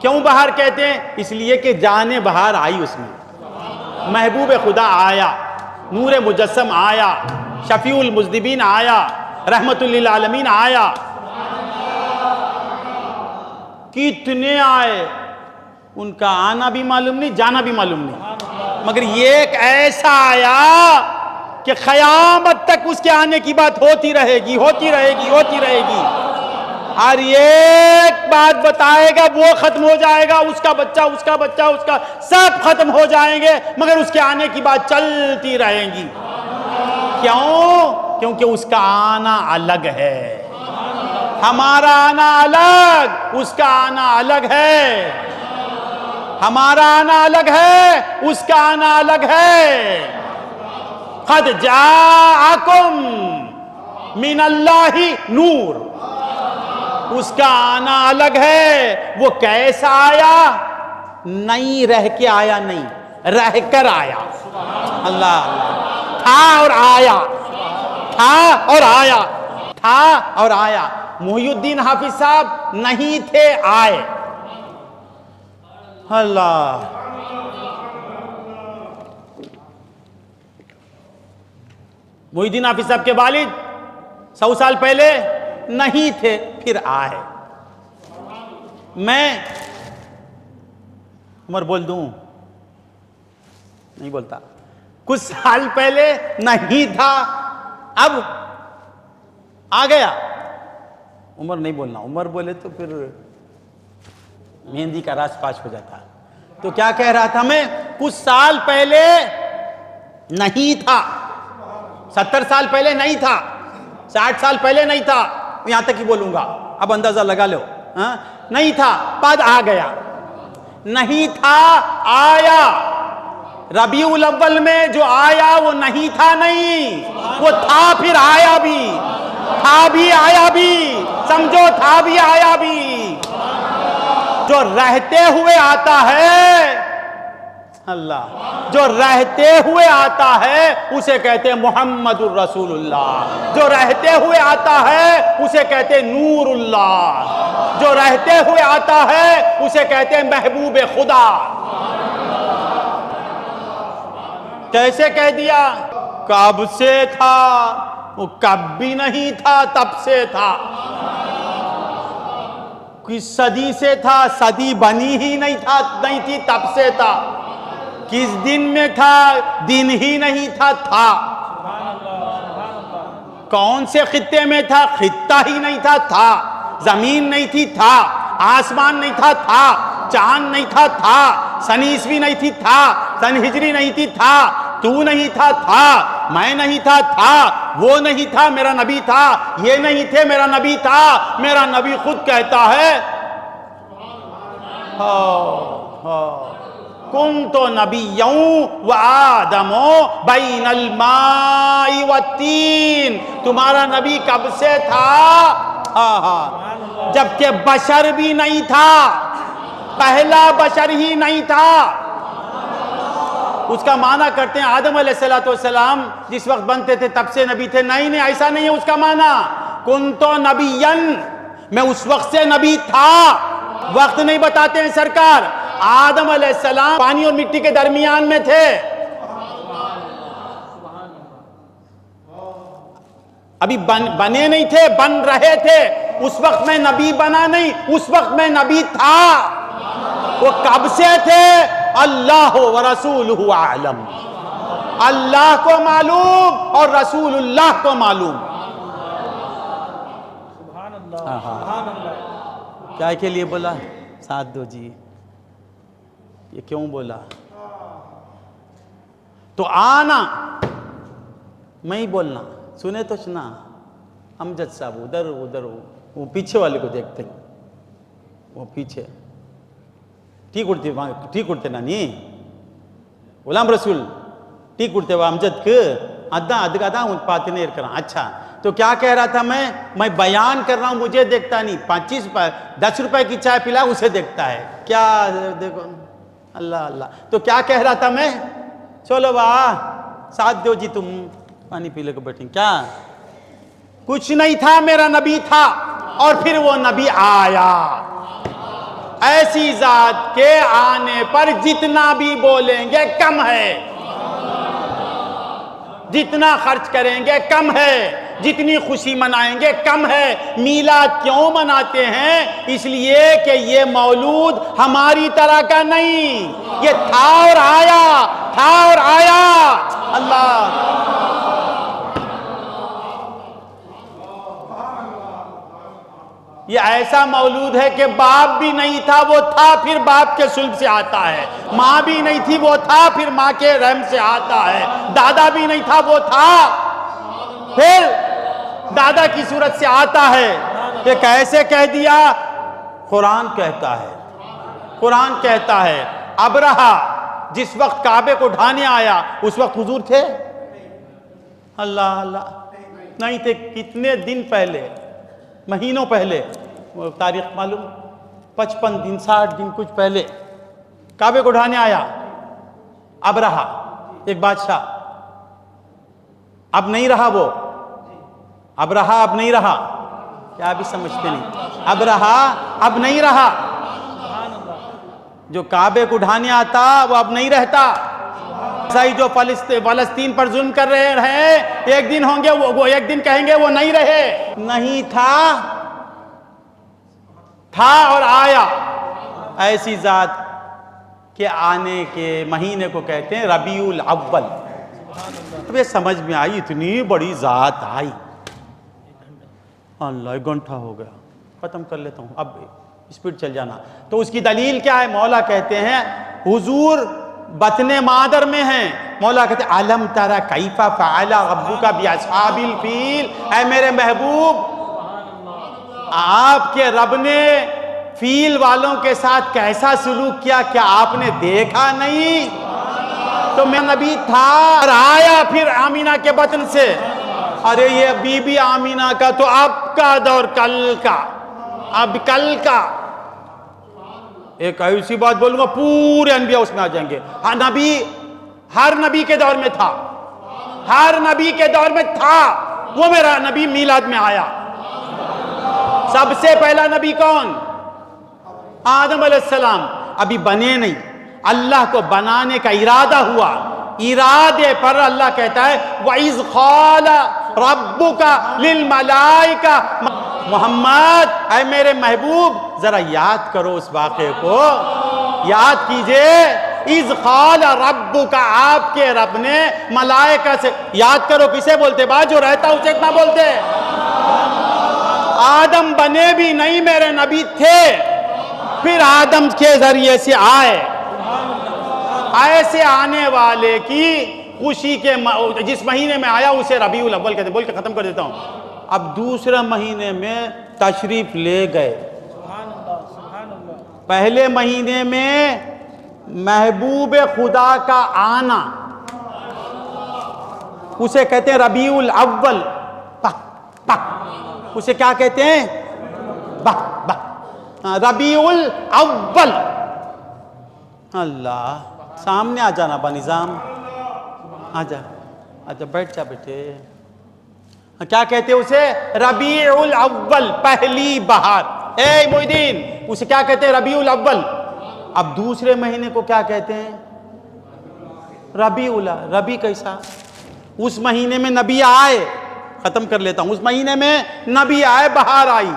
کیوں بہار کہتے ہیں؟ اس لیے کہ جان بہار آئی اس میں. محبوب خدا آیا، نور مجسم آیا، شفیع المذنبین آیا، رحمت للعالمین آیا. کتنے آئے، ان کا آنا بھی معلوم نہیں، جانا بھی معلوم نہیں، مگر یہ ایک ایسا آیا کہ قیامت تک اس کے آنے کی بات ہوتی رہے گی، ہوتی رہے گی، ہوتی رہے گی. اور ایک بات بتائے گا، وہ ختم ہو جائے گا، اس کا بچہ، اس کا بچہ، اس کا سب ختم ہو جائیں گے، مگر اس کے آنے کی بات چلتی رہیں گی. کیوں؟ کیونکہ اس کا آنا الگ ہے. ہمارا آنا الگ، اس کا آنا الگ ہے. ہمارا آنا الگ ہے، اس کا آنا الگ ہے. قد جاءکم من اللہ نور. اس کا آنا الگ ہے. وہ کیسا آیا؟ نہیں رہ کے آیا، نہیں رہ کر آیا. اللہ تھا اور آیا، تھا اور آیا، تھا اور آیا. محی الدین حافظ صاحب نہیں تھے، آئے. اللہ محی الدین حافظ صاحب کے والد 100 سال پہلے نہیں تھے، پھر آئے. میں عمر بول دوں؟ نہیں بولتا. کچھ سال پہلے نہیں تھا، اب آ گیا. عمر نہیں بولنا، عمر بولے تو پھر مہندی کا راز فاش ہو جاتا. تو کیا کہہ رہا تھا میں؟ کچھ سال پہلے نہیں تھا، 70 سال پہلے نہیں تھا، 60 سال پہلے نہیں تھا، یہاں تک ہی بولوں گا، اب اندازہ لگا لو. نہیں تھا، بعد آ گیا. نہیں تھا، آیا. ربیع الاول میں جو آیا وہ نہیں تھا، نہیں، وہ تھا پھر آیا بھی، تھا بھی آیا بھی. سمجھو، تھا بھی آیا بھی. جو رہتے ہوئے آتا ہے اللہ جو رہتے ہوئے آتا ہے اسے کہتے ہیں محمد الرسول اللہ، جو رہتے ہوئے آتا ہے اسے کہتے ہیں نور اللہ، جو رہتے ہوئے آتا ہے اسے کہتے ہیں محبوب خدا۔ کیسے کہہ دیا؟ کب سے تھا، وہ کب بھی نہیں تھا، تب سے تھا۔ کس صدی سے تھا؟ صدی بنی ہی نہیں تھی تب سے تھا۔ کس دن میں تھا؟ دن ہی نہیں تھا، تھا۔ کون سے خطے میں تھا؟ خطہ ہی نہیں تھا، تھا۔ زمین نہیں تھی، تھا۔ آسمان نہیں تھا، تھا۔ چاند نہیں تھا، تھا۔ سن عیسوی نہیں تھی، تھا۔ سن ہجری نہیں تھی، تھا۔ تو نہیں تھا، تھا۔ میں نہیں تھا، تھا۔ وہ نہیں تھا، میرا نبی تھا۔ یہ نہیں تھے، میرا نبی تھا۔ میرا نبی خود کہتا ہے کنت نبیّا وآدم بین الماء والتین۔ تمہارا نبی کب سے تھا؟ جبکہ بشر بھی نہیں تھا، پہلا بشر ہی نہیں تھا۔ اس کا معنی کرتے ہیں آدم علیہ السلام جس وقت بنتے تھے تب سے نبی تھے، نہیں ایسا نہیں ہے اس کا معنی۔ کنت نبیّا، میں اس وقت سے نبی تھا۔ وقت نہیں بتاتے ہیں سرکار، آدم علیہ السلام پانی اور مٹی کے درمیان میں تھے، ابھی بنے نہیں تھے، بن رہے تھے۔ اس وقت میں نبی بنا نہیں، اس وقت میں نبی تھا۔ وہ کب سے تھے؟ اللہ و رسولہ اعلم، اللہ کو معلوم اور رسول اللہ کو معلوم۔ کیا کے لیے بولا؟ ساتھ دو جی، یہ کیوں بولا؟ تو آنا میں ہی بولنا، سنے تو سنا۔ امجد صاحب ادھر وہ پیچھے والے کو دیکھتے ہیں، وہ پیچھے ٹھیک اڑتے نانی غلام رسول ٹھیک اڑتے وہ امجد کے ادھا پاتنے کرا۔ اچھا تو کیا کہہ رہا تھا میں بیان کر رہا ہوں، مجھے دیکھتا نہیں، 10 روپے کی چائے پلا اسے دیکھتا ہے کیا؟ دیکھو اللہ۔ تو کیا کہہ رہا تھا میں؟ چلو ساتھ دو جی، تم پانی پی لے کو بیٹھیں۔ کیا کچھ نہیں تھا، میرا نبی تھا، اور پھر وہ نبی آیا۔ ایسی ذات کے آنے پر جتنا بھی بولیں گے کم ہے، جتنا خرچ کریں گے کم ہے، جتنی خوشی منائیں گے کم ہے۔ میلاد کیوں مناتے ہیں؟ اس لیے کہ یہ مولود ہماری طرح کا نہیں، یہ تھا اور آیا، تھا اور آیا۔ اللہ یہ ایسا مولود ہے کہ باپ بھی نہیں تھا، وہ تھا، پھر باپ کے صلب سے آتا ہے۔ ماں بھی نہیں تھی، وہ تھا، پھر ماں کے رحم سے آتا ہے۔ دادا بھی نہیں تھا، وہ تھا، پھر دادا کی صورت سے آتا ہے۔ یہ کیسے کہہ دیا؟ قرآن کہتا ہے ابرہا جس وقت کعبے کو ڈھانے آیا اس وقت حضور تھے؟ اللہ نہیں تھے۔ کتنے دن پہلے، مہینوں پہلے، وہ تاریخ معلوم، 55 دن 60 دن کچھ پہلے کعبے کو ڈھانے آیا ابرہا، ایک بادشاہ۔ اب نہیں رہا وہ ابرہا، اب نہیں رہا، کیا ابھی سمجھتے نہیں؟ ابرہا اب نہیں رہا، جو کعبے کو ڈھانے آتا وہ اب نہیں رہتا۔ عیسائی جو فلسطین پر ظلم کر رہے ہیں، ایک دن ہوں گے وہ ایک دن کہیں گے وہ نہیں رہے۔ نہیں تھا اور آیا۔ ایسی ذات کے آنے کے مہینے کو کہتے ہیں ربیع الاول۔ اب یہ سمجھ میں آئی، اتنی بڑی ذات آئی۔ اللہ 1 گھنٹہ ہو گیا، ختم کر لیتا ہوں، اب اسپیڈ چل جانا۔ تو اس کی دلیل کیا ہے؟ مولا کہتے ہیں حضور بطن مادر میں ہیں۔ مولا کہتے ہیں علم ترى کیف فعل ربک باصحاب الفیل۔ اے میرے محبوب، آپ کے رب نے فیل والوں کے ساتھ کیسا سلوک کیا، کیا آپ نے دیکھا نہیں؟ تو میں نبی تھا اور آیا پھر آمینہ کے بطن سے۔ ارے یہ بی بی آمینہ کا تو اب کا دور، کل کا، اب کل کا۔ ایک ایسی بات بولوں گا پورے انبیاء اس میں آ جائیں گے. ہر نبی کے دور میں تھا, ہر نبی کے دور میں تھا. وہ میرا نبی میلاد میں آیا. سب سے پہلا نبی کون؟ آدم علیہ السلام. ابھی بنے نہیں, اللہ کو بنانے کا ارادہ ہوا. ارادے پر اللہ کہتا ہے وَإِذْ قَالَ رَبُّكَ لِلْمَلَائِكَةِ محمد اے میرے محبوب ذرا یاد کرو اس واقعے کو, یاد کیجئے. اِذْ قَالَ رَبُّكَ آپ کے رب نے ملائکہ سے, یاد کرو کسے بولتے با؟ جو رہتا اسے اتنا بولتے. آدم بنے بھی نہیں, میرے نبی تھے, پھر آدم کے ذریعے سے آئے. ایسے آنے والے کی خوشی کے جس مہینے میں آیا اسے ربیع الاول کہتے ہیں. بول کے ختم کر دیتا ہوں. اب دوسرے مہینے میں تشریف لے گئے. پہلے مہینے میں محبوب خدا کا آنا اسے کہتے ہیں ربیع الاول. اسے کیا کہتے ہیں؟ ربیع الاول. اللہ, سامنے آ جانا با نظام, آجا آجا بیٹھ جا بیٹھے. کیا کہتے ہیں اسے؟ ربیع الاول, پہلی بہار. اے محی الدین, اسے کیا کہتے ہیں؟ ربیع الاول. اب دوسرے مہینے کو کیا کہتے ہیں؟ ربیع الاول. ربیع کیسا؟ اس مہینے میں نبی آئے. ختم کر لیتا ہوں. اس مہینے میں نبی آئے, بہار آئی.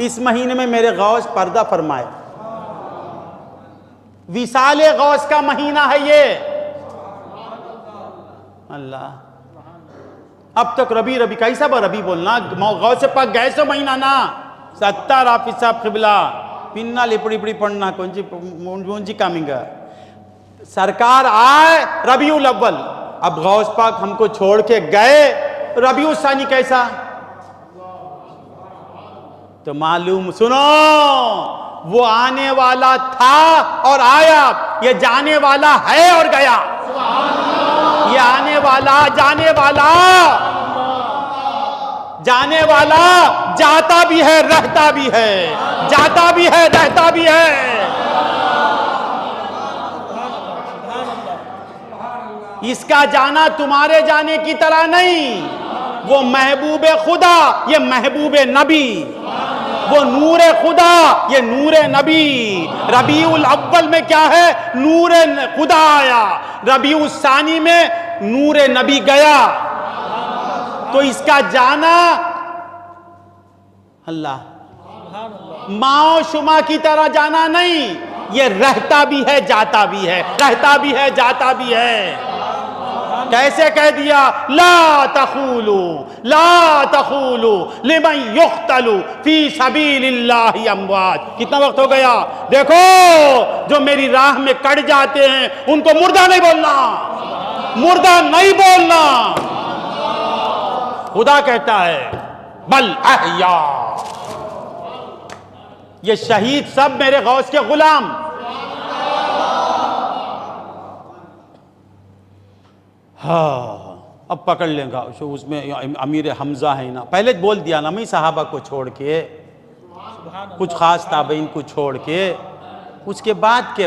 اس مہینے میں میرے غوث پردہ فرمائے. وصال غوث کا مہینہ ہے یہ. اللہ, اب تک ربی ربی کیسا با ربی بولنا؟ غوث پاک گئے سو مہینہ نا. 70 حافظ صاحب قبلہ پننا لپڑی پڑی پڑھنا کونجی کامنگا. سرکار آئے ربیع الاول. اب غوث پاک ہم کو چھوڑ کے گئے. ربیع الثانی کیسا؟ تو معلوم, سنو, وہ آنے والا تھا اور آیا, یہ جانے والا ہے اور گیا. یہ آنے والا, جانے والا, جانے والا جاتا بھی ہے رہتا بھی ہے, جاتا بھی ہے رہتا بھی ہے. اس کا جانا تمہارے جانے کی طرح نہیں. وہ محبوب خدا, یہ محبوب نبی. وہ نور خدا, یہ نور نبی. ربیع الاول میں کیا ہے؟ نور خدا آیا. ربیع الثانی میں نور نبی گیا. تو اس کا جانا اللہ ماں شما کی طرح جانا نہیں, یہ رہتا بھی ہے جاتا بھی ہے, رہتا بھی ہے جاتا بھی ہے. کیسے کہہ دیا؟ لا تقولوا لا تقولوا لمن يقتل فی سبیل اللہ اموات. کتنا وقت ہو گیا؟ دیکھو, جو میری راہ میں کٹ جاتے ہیں ان کو مردہ نہیں بولنا, مردہ نہیں بولنا. خدا کہتا ہے بل احیاء. یہ شہید سب میرے غوث کے غلام. ہاں, اب پکڑ لیں گا. اس میں امیر حمزہ ہے نا, پہلے بول دیا نا, میں صحابہ کو چھوڑ کے, کچھ خاص تابعین کو چھوڑ کے, اس کے بعد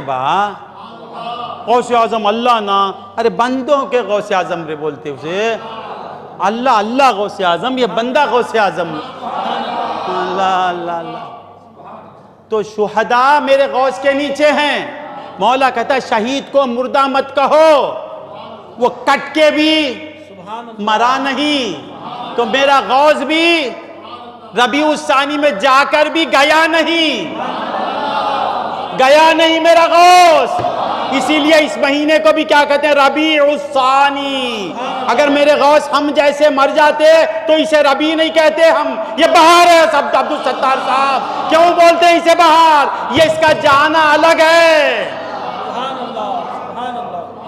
غوث اعظم اللہ نا. ارے بندوں کے غوث اعظم رے بولتے اسے. اللہ اللہ غوث اعظم, یہ بندہ غوث اعظم. اللہ اللہ اللہ. تو شہداء میرے غوث کے نیچے ہیں. مولا کہتا ہے شہید کو مردہ مت کہو, وہ کٹ کے بھی مرا نہیں. تو میرا غوث بھی ربیع الثانی میں جا کر بھی گیا نہیں, گیا نہیں میرا غوث. اسی لیے اس مہینے کو بھی کیا کہتے ہیں؟ ربیع الثانی. اگر میرے غوث ہم جیسے مر جاتے تو اسے ربیع نہیں کہتے ہم, یہ بہار ہے. سب عبدالستار صاحب کیوں بولتے ہیں اسے بہار؟ یہ اس کا جانا الگ ہے.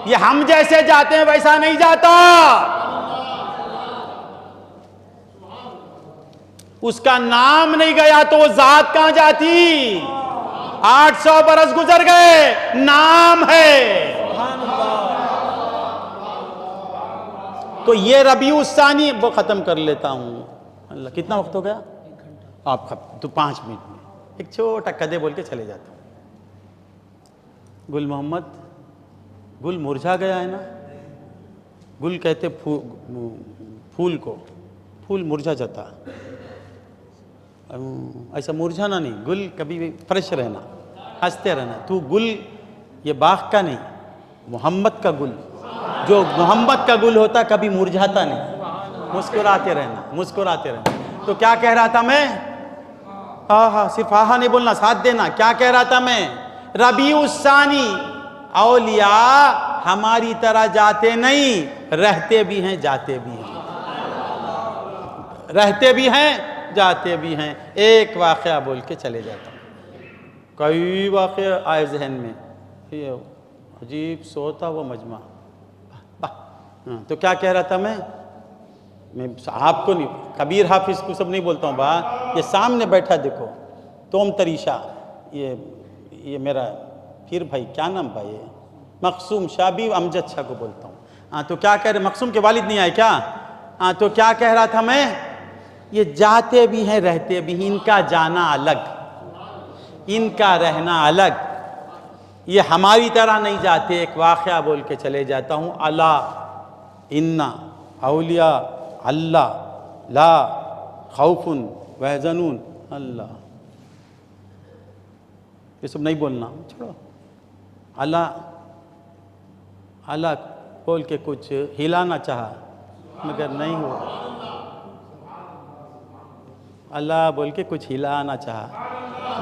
یہ ہم جیسے جاتے ہیں ویسا نہیں جاتا. اس کا نام نہیں گیا تو وہ ذات کہاں جاتی؟ 800 برس گزر گئے, نام ہے. تو یہ ربیع الثانی. وہ ختم کر لیتا ہوں. اللہ, کتنا وقت ہو گیا؟ آپ تو 5 منٹ میں ایک چھوٹا قدے بول کے چلے جاتا ہوں. گل محمد گل مرجھا گیا ہے نا. گل کہتے پھول کو, پھول مرجھا جاتا, ایسا مرجھانا نہیں, گل کبھی بھی فریش رہنا, ہنستے رہنا. تو گل یہ باغ کا نہیں, محمد کا گل, جو محمد کا گل ہوتا کبھی مرجھاتا نہیں, مسکراتے رہنا, مسکراتے رہنا. تو کیا کہہ رہا تھا میں؟ ہاں صرف ہاں نہیں بولنا, ساتھ دینا. کیا کہہ رہا تھا میں؟ ربیع الثانی اولیاء ہماری طرح جاتے نہیں, رہتے بھی ہیں جاتے بھی ہیں, رہتے بھی ہیں جاتے بھی ہیں. ایک واقعہ بول کے چلے جاتا ہوں, کئی واقعہ آئے ذہن میں, یہ عجیب سوتا وہ مجمع. تو کیا کہہ رہا تھا میں آپ کو نہیں, کبیر حافظ کو سب نہیں بولتا ہوں با, یہ سامنے بیٹھا دیکھو, توم تریشا, یہ میرا پھر بھائی, کیا نام بھائی, یہ مقصوم شابی امجد شاہ کو بولتا ہوں. ہاں تو کیا کہہ رہے, مقصوم کے والد نہیں آئے کیا؟ ہاں تو کیا کہہ رہا تھا میں؟ یہ جاتے بھی ہیں رہتے بھی ہیں, ان کا جانا الگ, ان کا رہنا الگ, یہ ہماری طرح نہیں جاتے. ایک واقعہ بول کے چلے جاتا ہوں. الا ان اولیاء اللہ لا خوف وحزنون اللہ, یہ سب نہیں بولنا, چھوڑو. اللہ بول کے کچھ ہلانا چاہا مگر نہیں ہوا, اللہ بول کے کچھ ہلانا چاہا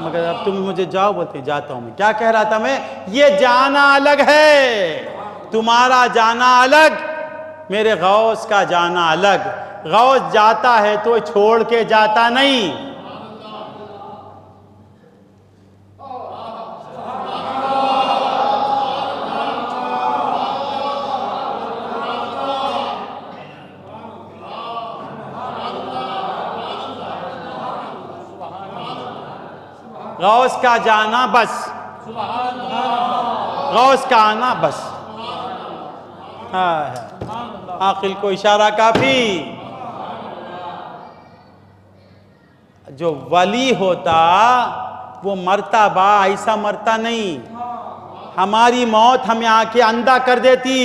مگر اب تم مجھے جاؤ بولتے, جاتا ہوں میں. کیا کہہ رہا تھا میں؟ یہ جانا الگ ہے, تمہارا جانا الگ, میرے غوث کا جانا الگ. غوث جاتا ہے تو چھوڑ کے جاتا نہیں. غوث کا جانا بس, غوث کا آنا بس. عاقل کو اشارہ کافی. جو ولی ہوتا وہ مرتا با, ایسا مرتا نہیں. ہماری موت ہمیں آ کے اندھا کر دیتی,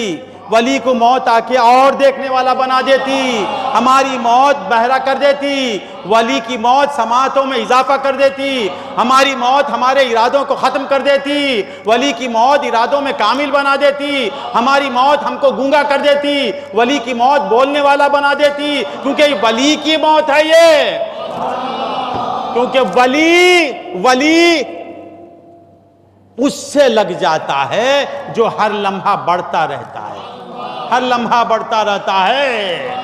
ولی کو موت آ کے اور دیکھنے والا بنا دیتی. ہماری موت بہرا کر دیتی, ولی کی موت سماعتوں میں اضافہ کر دیتی. ہماری موت ہمارے ارادوں کو ختم کر دیتی, ولی کی موت ارادوں میں کامل بنا دیتی. ہماری موت ہم کو گونگا کر دیتی, ولی کی موت بولنے والا بنا دیتی. کیونکہ ولی کی موت ہے یہ, کیونکہ ولی اس سے لگ جاتا ہے جو ہر لمحہ بڑھتا رہتا ہے, ہر لمحہ بڑھتا رہتا ہے.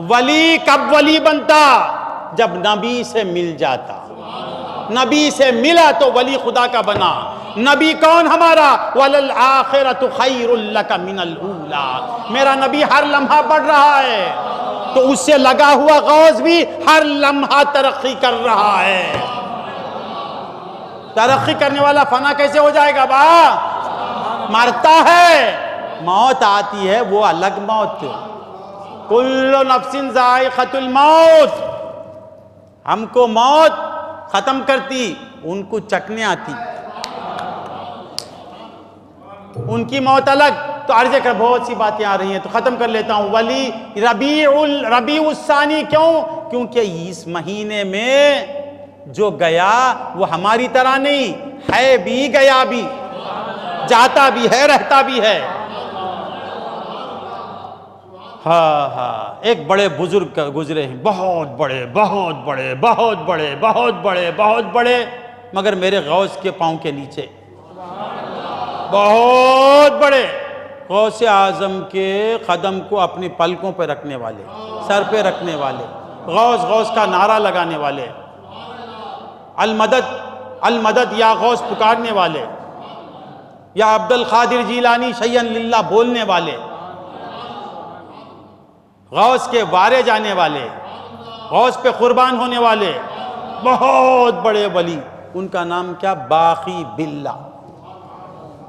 ولی کب ولی بنتا؟ جب نبی سے مل جاتا. نبی سے ملا تو ولی خدا کا بنا. نبی کون ہمارا؟ وَلَلْآخِرَةُ خَيْرٌ لَكَ مِنَ الْأُولَى. میرا نبی ہر لمحہ بڑھ رہا ہے, تو اس سے لگا ہوا غوث بھی ہر لمحہ ترقی کر رہا ہے. ترقی کرنے والا فنا کیسے ہو جائے گا با؟ مرتا ہے, موت آتی ہے وہ الگ موت. کل نفس ذائقۃ الموت, ہم کو موت ختم کرتی, ان کو چکنے آتی. ان کی موت الگ. تو عرض کر, بہت سی باتیں آ رہی ہیں تو ختم کر لیتا ہوں. ولی ربیع الثانی کیوں؟ کیونکہ اس مہینے میں جو گیا وہ ہماری طرح نہیں ہے, بھی گیا بھی, جاتا بھی ہے رہتا بھی ہے. ہاں ایک بڑے بزرگ گزرے ہیں, بہت بڑے بہت بڑے بہت بڑے بہت بڑے بہت بڑے, مگر میرے غوث کے پاؤں کے نیچے. بہت بڑے, غوث اعظم کے قدم کو اپنی پلکوں پہ رکھنے والے, سر پہ رکھنے والے, غوث کا نعرہ لگانے والے, المدد المدد یا غوث پکارنے والے, یا عبد القادر جیلانی شیئن للہ بولنے والے, غوث کے وارے جانے والے, غوث پہ قربان ہونے والے, بہت بڑے ولی. ان کا نام کیا؟ باقی باللہ.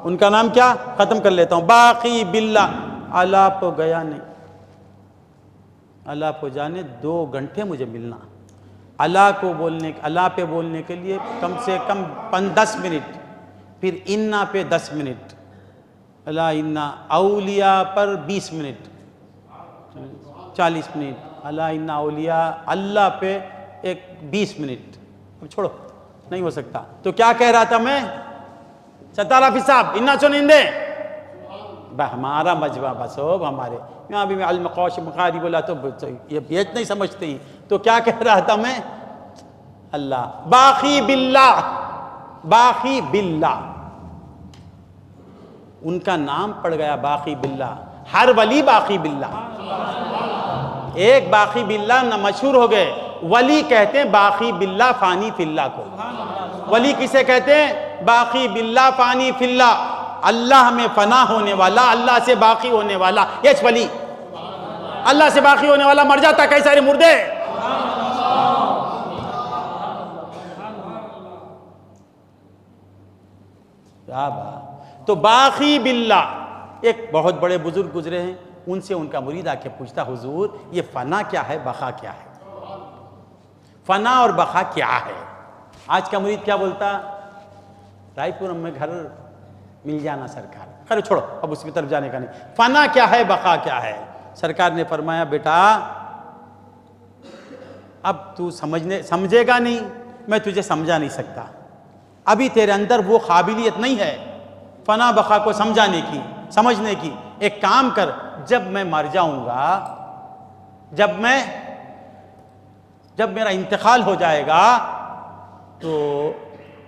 ان کا نام کیا؟ ختم کر لیتا ہوں, باقی باللہ. اللہ پہ گیا نہیں, اللہ پہ جانے 2 گھنٹے مجھے ملنا. اللہ پہ بولنے کے لیے کم سے کم 10 منٹ, پھر انا پہ 10 منٹ، الا انا اولیاء پر 20 منٹ 40 منٹ، الا انا اولیاء اللہ پہ ایک 20 منٹ. اب چھوڑو، نہیں ہو سکتا. تو کیا کہہ رہا تھا میں؟ 17 صاحب انا سنندے ہمارا مجمع بس ہو ہمارے یہاں بھی. میں المقوش مقاری بولا تو یہ بیت نہیں سمجھتے ہی. تو کیا کہہ رہا تھا میں؟ اللہ باقی باللہ، باقی باللہ، ان کا نام پڑ گیا باقی باللہ. ہر ولی باقی باللہ. ایک باقی باللہ نہ مشہور ہو گئے. ولی کہتے ہیں باقی باللہ فانی فی اللہ کو. ولی کسے کہتے ہیں؟ باقی باللہ فانی فی اللہ. اللہ میں فنا ہونے والا، اللہ سے باقی ہونے والا، یہ ولی. اللہ سے باقی ہونے والا مر جاتا، کئی سارے مردے. تو باقی باللہ. ایک بہت بڑے بزرگ گزرے ہیں، ان سے ان کا مرید آ کے پوچھتا حضور یہ فنا کیا ہے، بقا کیا ہے؟ فنا اور بقا کیا ہے؟ آج کا مرید کیا بولتا؟ رائے پور میں گھر مل جانا سرکار. خیر چھوڑو، اب اس کی طرف جانے کا نہیں. فنا کیا ہے، بقا کیا ہے؟ سرکار نے فرمایا بیٹا اب تو سمجھے گا نہیں، میں تجھے سمجھا نہیں سکتا. ابھی تیرے اندر وہ قابلیت نہیں ہے فنا بقا کو سمجھانے کی، سمجھنے کی. ایک کام کر، جب میں مر جاؤں گا، جب میرا انتقال ہو جائے گا تو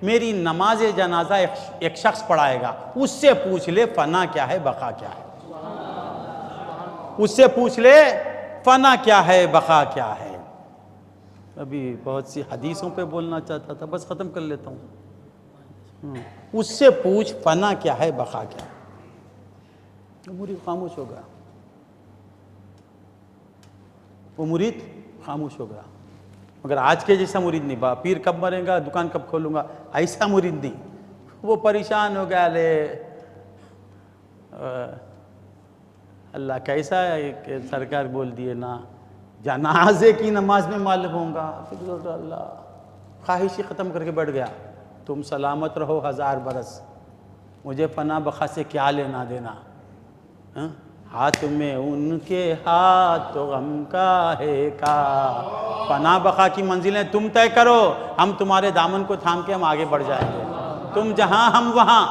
میری نماز جنازہ ایک شخص پڑھائے گا. اس سے پوچھ لے فنا کیا ہے، بقا کیا ہے. اس سے پوچھ لے فنا کیا ہے، بقا کیا ہے. ابھی بہت سی حدیثوں پہ بولنا چاہتا تھا، بس ختم کر لیتا ہوں. اس سے پوچھ فنا کیا ہے، بقا کیا ہے. مرید خاموش ہو گیا. وہ مرید خاموش ہو گیا. مگر آج کے جیسا مرید نہیں. پیر کب مریں گا، دکان کب کھولوں گا، ایسا مرید نہیں. وہ پریشان ہو گیا، لے اللہ کیسا ہے کہ سرکار بول دیے نا جنازے کی نماز میں معلوم ہوں گا. اللہ خواہش ہی ختم کر کے بیٹھ گیا. تم سلامت رہو 1000 برس، مجھے فنا بقا سے کیا لینا دینا. ہاتھ میں ان کے ہاتھ تو غم کا ہے کا. فنا بقا کی منزلیں تم طے کرو، ہم تمہارے دامن کو تھام کے ہم آگے بڑھ جائیں گے. تم جہاں ہم وہاں.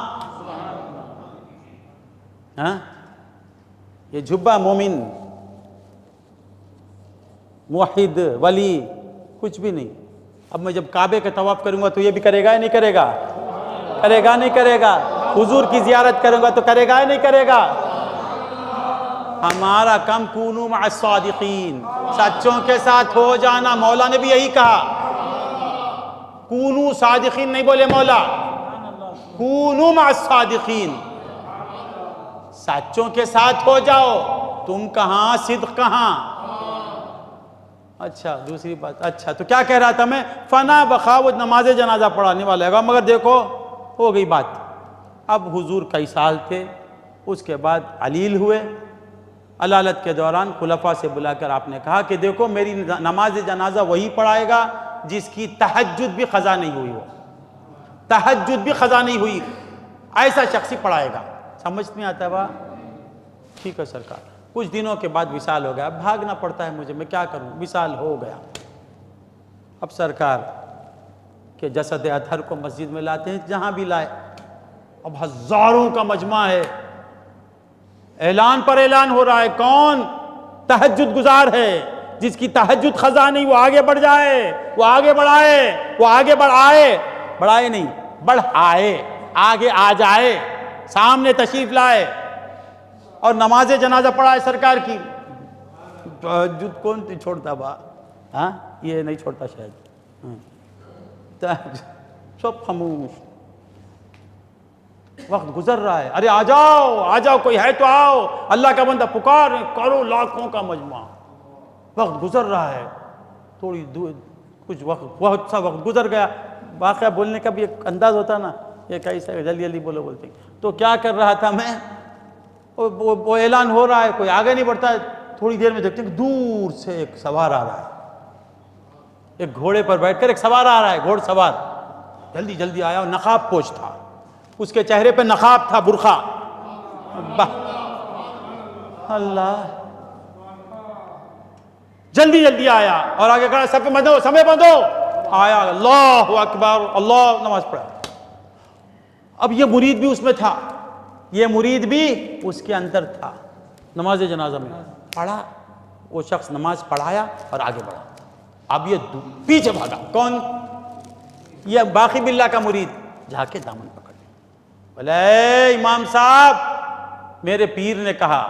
یہ جھبا مومن موحد ولی کچھ بھی نہیں. اب میں جب کعبے کا طواف کروں گا تو یہ بھی کرے گا یا نہیں کرے گا؟ کرے گا نہیں کرے گا؟ حضور کی زیارت کروں گا تو کرے گا یا نہیں کرے گا؟ ہمارا کم کونو مع الصادقین، سچوں کے ساتھ ہو جانا. مولا نے بھی یہی کہا، کونو صادقین نہیں بولے مولا، کونو مع الصادقین. سچوں کے ساتھ ہو جاؤ. تم کہاں، صدق کہاں. اچھا دوسری بات، اچھا تو کیا کہہ رہا تھا میں؟ فنا بقا وہ نماز جنازہ پڑھانے والا ہے. مگر دیکھو ہو گئی بات. اب حضور کئی سال تھے، اس کے بعد علیل ہوئے. علالت کے دوران خلفاء سے بلا کر آپ نے کہا کہ دیکھو میری نماز جنازہ وہی پڑھائے گا جس کی تہجد بھی قضا نہیں ہوئی ہو. تہجد بھی قضا نہیں ہوئی، ایسا شخص ہی پڑھائے گا. سمجھ نہیں آتا با؟ ٹھیک ہے سرکار. کچھ دنوں کے بعد وصال ہو گیا. بھاگنا پڑتا ہے مجھے، میں کیا کروں. وصال ہو گیا. اب سرکار کے جسد اطہر کو مسجد میں لاتے ہیں، جہاں بھی لائے. اب ہزاروں کا مجمع ہے، اعلان پر اعلان ہو رہا ہے. کون؟ تہجد گزار ہے، جس کی تہجد قضا نہیں، وہ آگے بڑھ جائے، وہ آگے بڑھائے، وہ آگے بڑھائے، بڑھائے نہیں بڑھائے، آگے آ جائے، سامنے تشریف لائے اور نماز جنازہ پڑھائے سرکار کی. تہجد کون چھوڑتا با؟ ہاں یہ نہیں چھوڑتا شاید. سب خاموش. وقت گزر رہا ہے. ارے آ جاؤ آ جاؤ، کوئی ہے تو آؤ. اللہ کا بندہ پکار کرو، لاکھوں کا مجمع. وقت گزر رہا ہے. تھوڑی دور کچھ وقت، بہت سا وقت گزر گیا. واقعہ بولنے کا بھی ایک انداز ہوتا نا، یہ کیسا جلدی جلدی بولو بولتے. تو کیا کر رہا تھا میں؟ وہ اعلان ہو رہا ہے، کوئی آگے نہیں بڑھتا ہے. تھوڑی دیر میں دیکھتے ہیں کہ دور سے ایک سوار آ رہا ہے. ایک گھوڑے پر بیٹھ کر ایک سوار آ رہا ہے، گھوڑ سوار. جلدی جلدی آیا اور نقاب پوش تھا. اس کے چہرے پہ نقاب تھا، برقع. اللہ جلدی جلدی آیا اور آگے کہا سب بندو، سمے بندو. آیا، اللہ اکبر، اللہ، نماز پڑھا. اب یہ مرید بھی اس میں تھا، یہ مرید بھی اس کے اندر تھا. نماز جنازہ میں پڑھا، وہ شخص نماز پڑھایا اور آگے بڑھا. اب یہ پیچھے بھاگا. کون؟ یہ باقی باللہ کا مرید. جا کے دامن پکڑ لیا. بولے اے امام صاحب، میرے پیر نے کہا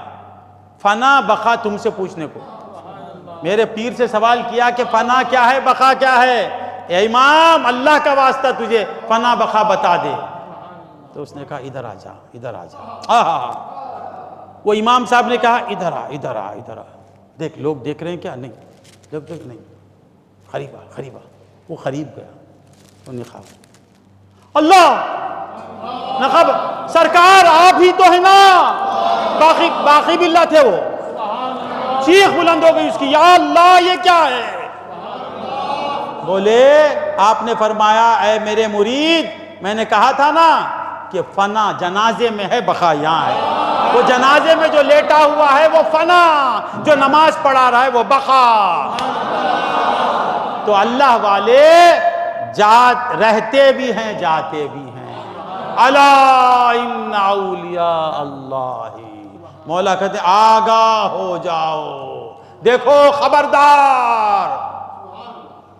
فنا بقا تم سے پوچھنے کو. میرے پیر سے سوال کیا کہ فنا کیا ہے، بقا کیا ہے. اے امام، اللہ کا واسطہ تجھے فنا بقا بتا دے. تو اس نے کہا ادھر آ جا، ادھر آ جا. وہ امام صاحب نے کہا ادھر آ، ادھر آ، ادھر آ. دیکھ لوگ دیکھ رہے ہیں کیا؟ نہیں. دیکھ نہیں. قریب آ، قریب آ. وہ قریب گیا. وہ نقاب، اللہ نقاب. سرکار آپ ہی تو ہے نا. باقی باللہ تھے. وہ چیخ بلند ہو گئی اس کی، یا اللہ یہ کیا ہے. بولے آپ نے فرمایا اے میرے مرید، میں نے کہا تھا نا کہ فنا جنازے میں ہے، بقا یہاں ہے. وہ جنازے میں جو لیٹا ہوا ہے وہ فنا، جو نماز پڑھا رہا ہے وہ بقا. تو اللہ والے رہتے بھی ہیں، جاتے بھی ہیں. الا ان اولیاء اللہ. مولا کہتے آگاہ ہو جاؤ، دیکھو خبردار.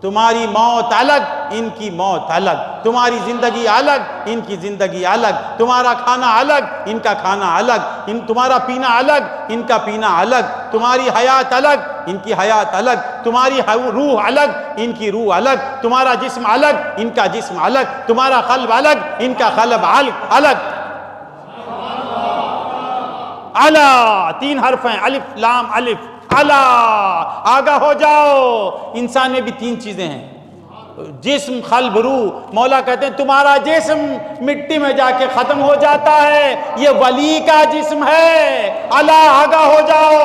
تمہاری موت الگ، ان کی موت الگ. تمہاری زندگی الگ، ان کی زندگی الگ. تمہارا کھانا الگ، ان کا کھانا الگ. تمہارا پینا الگ، ان کا پینا الگ. تمہاری حیات الگ، ان کی حیات الگ. تمہاری روح الگ، ان کی روح الگ. تمہارا جسم الگ، ان کا جسم الگ. تمہارا قلب الگ، ان کا قلب الگ. الا، 3 حرف ہیں، الف لام الف. الا، آگاہ ہو جاؤ. انسان میں بھی 3 چیزیں ہیں، جسم، قلب، روح. مولا کہتے ہیں تمہارا جسم مٹی میں جا کے ختم ہو جاتا ہے، یہ ولی کا جسم ہے. الا، آگاہ ہو جاؤ.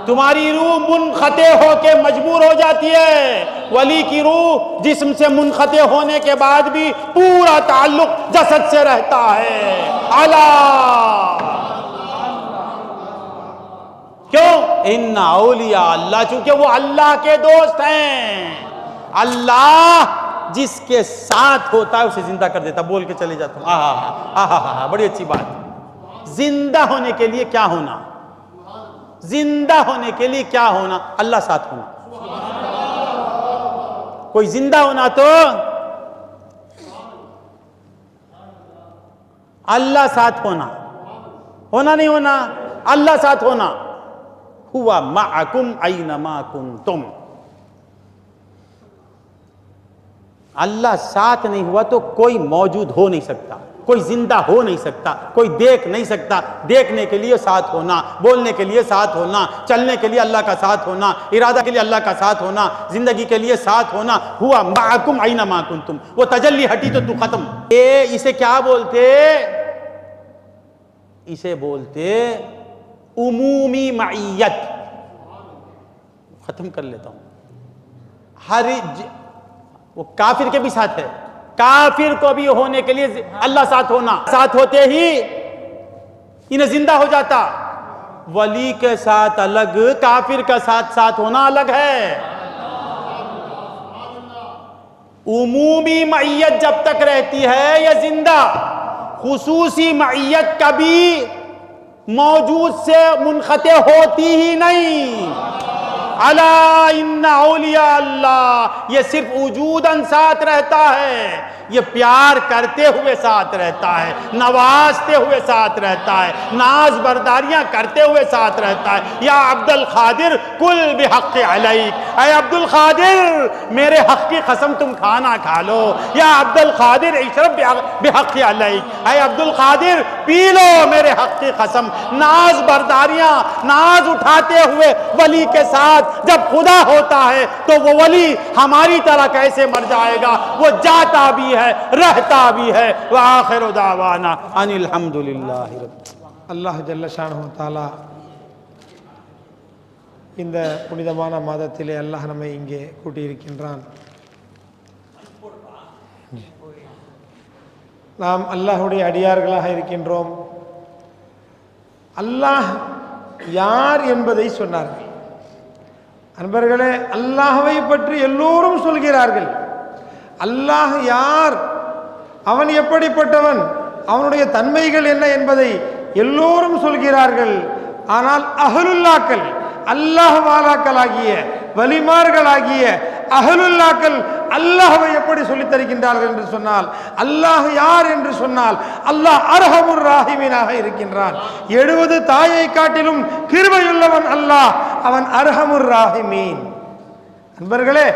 تمہاری روح منقطع ہو کے مجبور ہو جاتی ہے، ولی کی روح جسم سے منقطع ہونے کے بعد بھی پورا تعلق جسد سے رہتا ہے. اللہ کیوں؟ ان اولیاء اللہ، چونکہ وہ اللہ کے دوست ہیں. اللہ جس کے ساتھ ہوتا ہے اسے زندہ کر دیتا. بول کے چلے جاتا ہوں. بڑی اچھی بات. زندہ ہونے کے لیے کیا ہونا؟ زندہ ہونے کے لیے کیا ہونا؟ اللہ ساتھ ہونا. کوئی زندہ ہونا تو اللہ ساتھ ہونا نہیں ہونا، اللہ ساتھ ہونا. ہوا معکم اینما کنتم. اللہ ساتھ نہیں ہوا تو کوئی موجود ہو نہیں سکتا، کوئی زندہ ہو نہیں سکتا، کوئی دیکھ نہیں سکتا. دیکھنے کے لیے ساتھ ہونا، بولنے کے لیے ساتھ ہونا، چلنے کے لیے اللہ کا ساتھ ہونا، ارادہ کے لیے اللہ کا ساتھ ہونا، زندگی کے لیے ساتھ ہونا. ہوا معکم اینما کنتم. وہ تجلی ہٹی تو ختم. اسے کیا بولتے؟ اسے بولتے عمومی معیت. ختم کر لیتا ہوں. وہ کافر کے بھی ساتھ ہے. کافر کو بھی ہونے کے لیے اللہ ساتھ ہونا، ساتھ ہوتے ہی انہیں زندہ ہو جاتا. ولی کے ساتھ الگ، کافر کا ساتھ ہونا الگ ہے. عمومی معیت جب تک رہتی ہے یہ زندہ، خصوصی معیت کبھی موجود سے منقطع ہوتی ہی نہیں. الا ان اولیاء اللہ، یہ صرف وجوداً ساتھ رہتا ہے، یہ پیار کرتے ہوئے ساتھ رہتا ہے، نوازتے ہوئے ساتھ رہتا ہے، ناز برداریاں کرتے ہوئے ساتھ رہتا ہے. یا عبد القادر کل بحق علیک، اے عبد القادر میرے حق کی قسم تم کھانا کھا لو. یا عبد القادر اشرب بحق علیک، اے عبد القادر پی لو میرے حق کی قسم. ناز برداریاں، ناز اٹھاتے ہوئے ولی کے ساتھ جب خدا ہوتا ہے تو وہ ولی ہماری طرح کیسے مر جائے گا؟ وہ جاتا بھی ہے، رہتا بھی ہے. وآخر دعوانا ان الحمدللہ رب. அல்லாஹ் ஜல்லஷானஹு தஆலா இந்த புனிதமான மாதத்திலே அல்லாஹ் நம்மை இங்கே கூட்டியிருக்கின்றான். நாம் அல்லாஹ்வுடைய அடியார்களாக இருக்கின்றோம். அல்லாஹ் யார் என்பதை சொன்னார்கள். அன்பர்களே, அல்லாஹ்வை பற்றி எல்லோரும் சொல்கிறார்கள். அல்லாஹ் யார், அவன் எப்படிப்பட்டவன், அவனுடைய தன்மைகள் என்ன என்பதை எல்லோரும் சொல்கிறார்கள். ஆனால் அஹ்லுல்லாக்கள், அல்லாஹ் வாலாக்களாகிய வலிமார்களாகிய அஹ்லுல்லாக்கள் அல்லாஹ்வை எப்படி சொல்லித் தருகின்றார்கள் என்று சொன்னால், அல்லாஹ் யார் என்று சொன்னால் அல்லாஹ் அர்ஹமுர் ராஹிமீனாக இருக்கின்றான். 70 தாயை காட்டிலும் கிருபையுள்ளவன் அல்லாஹ், அவன் அர்ஹமுர் ராஹிமீன். அன்பர்களே,